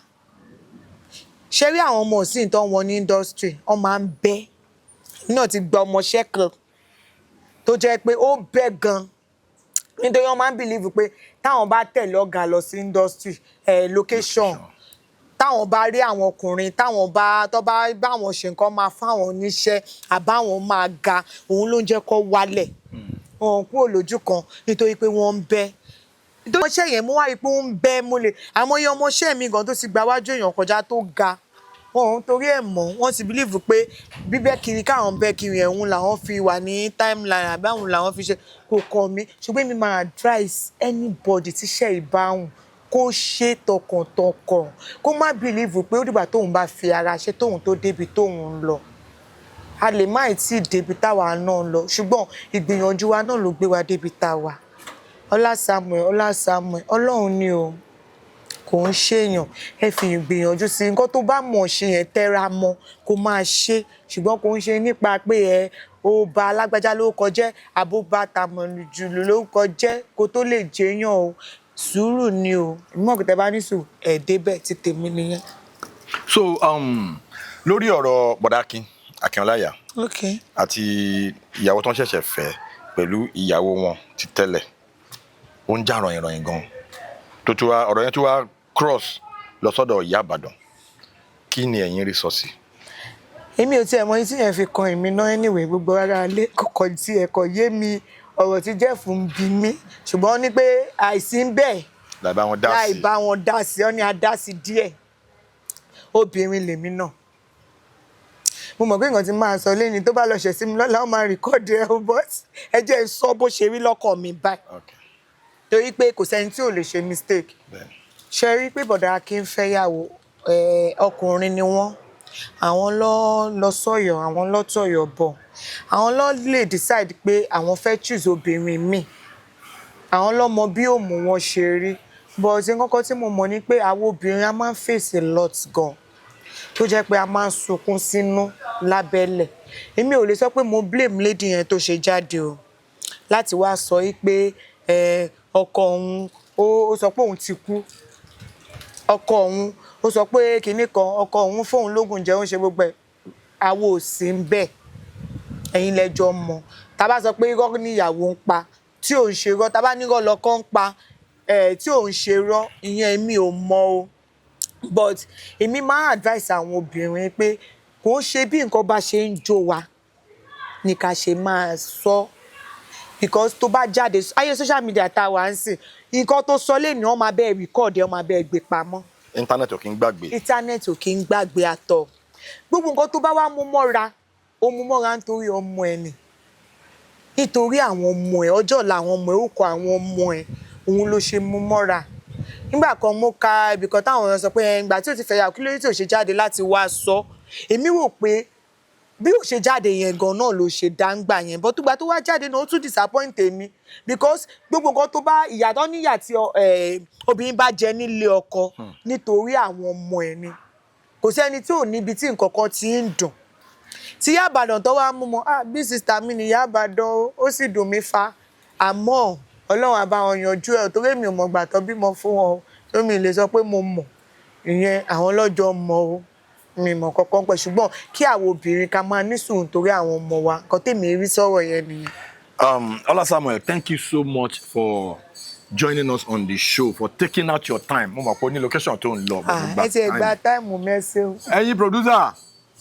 ṣe rí àwọn ọmọ òsín tó wọn ní industry wọ́n máa ń bẹ́ náà ti gba ọmọọṣẹ́ kan tó jẹ́ pé ó bẹ́ gan nítorí wọ́n máa ń believe pé táwọn bá tẹ̀lé ọ̀gá lọ sí industry location táwọn bá rí àwọn ọkùnrin táwọn bá báwọn ṣe nǹkan máa fáwọn oníṣẹ́ àbáwọn máa ga òun ló ń jẹ́ kó wálẹ̀ wọn kúrò lójú kan nítorí pé wọ́n ń bẹ́ nítorí ọmọọṣẹ́ yẹn mú wá rí pé ó ń bẹ́ múlẹ̀ àmọ́ iye ọmọọṣẹ́ mi gan tó ti gba wájú èèyàn kọjá tó ga wọn ò torí ẹ̀ mọ̀ wọ́n ti believe pé bíbẹ́ kiri káwọn bẹ́ kiri ẹ̀hún làwọn fi wà ní timeline àbáwọn làwọn fi ṣe kò kàn mí ṣùgbọ́n mi máa advise anybody tíṣẹ́ ìbáhùn kó ṣe tọkàntọkàn kó má bìlíìfù pé ó dìgbà tóun bá fi ara ṣe tóun tó débi tóun ń lọ a lè má tí ì débi táwa náà lọ ṣùgbọ́n ìgbìyànjú wa náà ló gbé wa débi táwa Ọlá Samuel Ọlọ́run ni o kò ń ṣèyàn ẹ fi ìgbìyànjú sí nǹkan tó bá mọ̀ ṣe yẹn tẹ́ra mọ́ kó máa ṣe ṣùgbọ́n kò ń ṣe nípa pé ó ba alágbájá lórúkọ jẹ́ àbó bá tàmọ̀jù lórúkọ jẹ́ kó tó lè jẹyàn o sùúrù ni o ìmọ̀ kìtẹ́ bá ní sùúrù ẹ̀ débẹ̀ tí tèmi nìyẹn. So lórí ọ̀rọ̀ Bọ̀dákin Akínọláyà àti ìyàwó tó ń ṣẹ̀ṣẹ̀ fẹ́ pẹ̀lú ìyàwó wọn ti tẹ́lẹ̀ ó ń jà ròyìnròyìn gan tó tún wá ọ̀rọ̀ yẹn tún wá cross lọ sọ́dọ̀ ìyá Ìbàdàn kí ni ẹ̀yin rí sọ sí? Èmi ò tiẹ̀ mọ iye tí yẹn fi kan èmi náà anyway gbogbo ara lé kọ̀kọ̀ tí ẹ̀kọ́ yé mi ọ̀rọ̀ tí Jeff ń bi mí ṣùgbọ́n ó ní pé àìsí ń bẹ̀ láì bá wọn dá sí ọ ní adá sí díẹ̀ obìnrin lèmi náà mo mọ̀ pé nǹkan tí máa sọ lẹ́ni tó bá lọ ṣẹ̀ sí mi lọ́la ó máa rìkọ́ọ̀dù ẹ̀ o but ẹ jẹ́ sọ bó ṣe rí lọ́kàn mi báyìí torí pé kò sẹ́ni tí ò lè ṣe mistake ṣe rí pé bọ̀dá Akin fẹ́yàwó ọkùnrin ni wọ́n àwọn lọ sọ́yọ̀ àwọn lọ́tọ̀yọ̀ bọ̀ àwọn lọ lè decide pé àwọn fẹ́ choose obìnrin mi àwọn lọ́mọ bí òmù wọn ṣe rí but nǹkan tí mo mọ̀ ni pé àwọn obìnrin a máa ń face a lot gan tó jẹ́ pé a máa ń sunkún sínú lábẹ́lẹ̀ èmi ò lè sọ pé mo blame lady yẹn tó ṣe jáde o láti wá sọ pé ọkọ òun ó sọ pé òun ti kú ọkọ òun ó sọ pé kinní kan ọkọ òun fóun lógún jẹun ṣe gbogbo ẹ̀ àwo ò sí ń bẹ̀ ẹ̀yin lẹ́jọ́ mọ̀ tá a bá sọ pé irọ́ níyàwó ń pa tí ò ń ṣe irọ́ tá a bá nírọ́ lọ́kọ ń pa tí ò ń ṣe irọ́ ìyẹn èmi ò mọ̀ o but èmi máa advice àwọn obìnrin pé kò ń ṣe bí nǹkan bá ṣe ń jó wa ní ká ṣe máa sọ because tó bá jáde ayé social media tá a wà ń sìn nǹkan tó sọ lé ní wọ́n máa bẹ́ẹ̀ record ẹ̀ wọ́n máa bẹ́ẹ̀ gbé pamọ́. Íńtánẹ́ẹ̀tì ò kí ń gbàgbé. Íńtánẹ́ẹ̀tì ò kí ń gbàgbé àtọ̀ gbogbo nǹkan tó bá wá mú mọ́ra ó mú mọ́ra nítorí ọmọ ẹ̀ ni nítorí àwọn ọmọ ẹ̀ ọjọ́ ọ̀la àwọn ọmọ ẹ̀ ó kọ àwọn ọmọ ẹ̀ òun ló ṣe mú mọ́ra nígbà kan mo ka ibìkan táwọn èèyàn sọ pé ìgbà tí ò ti fẹ́ yà kí lórí tí ò ṣe jáde láti wá sọ èmi wò pé bí ó ṣe jáde yẹn gan náà ló ṣe dáńgbà yẹn bọ́ túgbà tó wá jáde náà ó tún disappoint mi because gbogbo nǹkan tó bá ìyàtọ̀ níyà tí obìnrin bá jẹ nílé ọkọ nítorí àwọn ọmọ ẹ̀ ni kò sẹ́ni tí ò níbi tí nǹkan kan ti ń dùn tí Ìyá Ìbàdàn tó wá mú mọ́ bí sista mi ni Ìyá Ìbàdàn ó sì dùn mí fa àmọ́ Ọlọ́run á bá wọn yanjú ẹ̀ torí mi ò mọ̀ gbà tó bímọ fún wọn tó mi lè sọ pé mo mọ̀ ìyẹn àwọn lọ́jọ́ mọ̀ o mi mọ̀ kankan pẹ̀ ṣùgbọ́n kí àwọn obìnrin ká máa ní sùúrù torí àwọn ọmọ wa nǹkan tèmi rí sọ̀rọ̀ yẹn nìyẹn. Ola Samuel, thank you so much for joining us on the show, for taking out your time. Mo mọ̀ pé ní location tó ń lọ. Ẹ ti gba time mẹ́sẹ̀. Ẹ̀yin producer,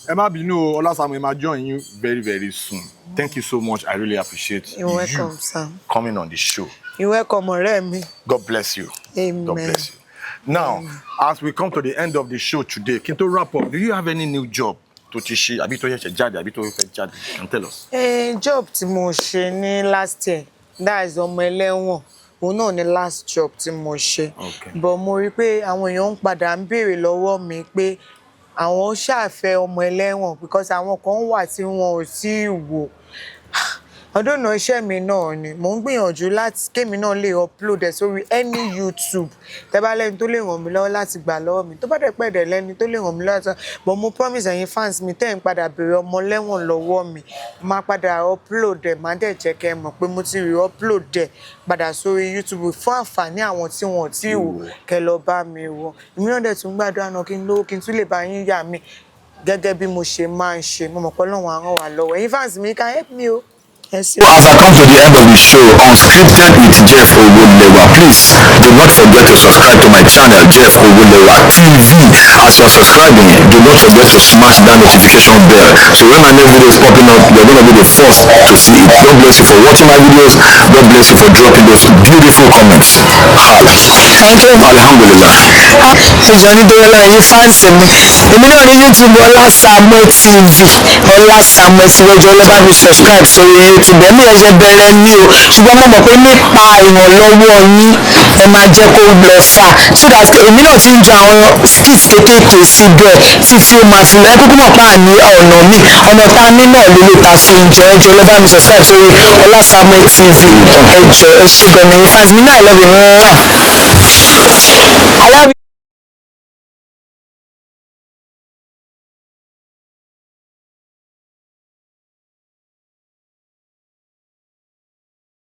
ẹ má bínú o, Ola Samuel máa join you very, very soon. Thank you so much. I really appreciate You're welcome, sir. Coming on the show. You're welcome, ọ̀rẹ́ mi. God bless you. Amen. God bless you. Now, as we come to the end of the show today, kí n tó wrap up, do you have any new job tó ti ṣe àbí tó ṣẹ̀ṣẹ̀ jáde àbí tó fẹ́ jáde? Can tell us. Job tí mo ṣe ní last year, that is ọmọ ẹlẹ́wọ̀n. Òun náà ni last job tí mo ṣe. Okay. But mo rí pé àwọn èèyàn ń padà ń béèrè lọ́wọ́ mi pé àwọn ṣàfẹ́ ọmọ ẹlẹ́wọ̀n because àwọn kan wà tí wọn ò tí ì wò. Ọdún náà iṣẹ́ mi náà ni mò ń gbìyànjú láti kémi náà lè upload ẹ̀ sórí any YouTube tẹ́ bá lẹ́ni tó lè ràn mí lọ́wọ́ láti gbà lọ́wọ́ mi tó bá dẹ̀ pẹ̀dẹ̀ lẹ́ni tó lè ràn mí lọ́wọ́ but mo promise ẹ̀yin fans mi tẹ́ ń padà béèrè ọmọ lẹ́wọ̀n lọ́wọ́ mi máa padà upload ẹ̀ máa dẹ̀ jẹ́ kẹ́ ẹ mọ̀ pé mo ti rí upload ẹ̀ padà sórí YouTube fún àǹfààní àwọn tí wọn ò tí ì wò kẹ́ lọ bá mi wò ìmíràn dẹ̀ tún gbàdúrà náà kí n lówó kí n tún lè bá yín yà mí gẹ́gẹ́ bí mo ṣe máa ń ṣe mo mọ̀ pé Ọlọ́run á ràn wá lọ́wọ́ ẹ̀yin fans mi can help me o. Yes, as I come to the end of the show, Unscripted with Jeff Owolewa, please do not forget to subscribe to my channel, Jeff Owolewa TV. As you're subscribing, do not forget to smash that notification bell. So when my next video is popping up, you're going to be the first to see it. God bless you for watching my videos. God bless you for dropping those beautiful comments. Thank you. Alhamdulillah. Ìjọ nítorí ọlọ́run yìí fáǹsì mi. Èmi náà ní YouTube Ọlá Samuel TV. Ọlá Samuel TV ẹjọ́ ló bá mi subscribe sórí YouTube. Ẹ̀mí ẹ̀ṣẹ̀ bẹ̀rẹ̀ ní o. Ṣùgbọ́n mo mọ̀ pé nípa ìrànlọ́wọ́ yín ẹ máa jẹ́ kó lọ fà. So that èmi náà ti ń jọ àwọn skits kéékèèké síbẹ̀ títí ó máa fi lọ. Ẹ kúkú mọ̀ pé àní ọ̀nà mi. Ọ̀nà tá a ní náà ló lè ta fi ń jẹ ẹjọ́ ló bá mi subscribe sórí Ọlá Samuel TV. Ẹjọ́ ẹ ṣe gan-an ní fans mi náà I love you.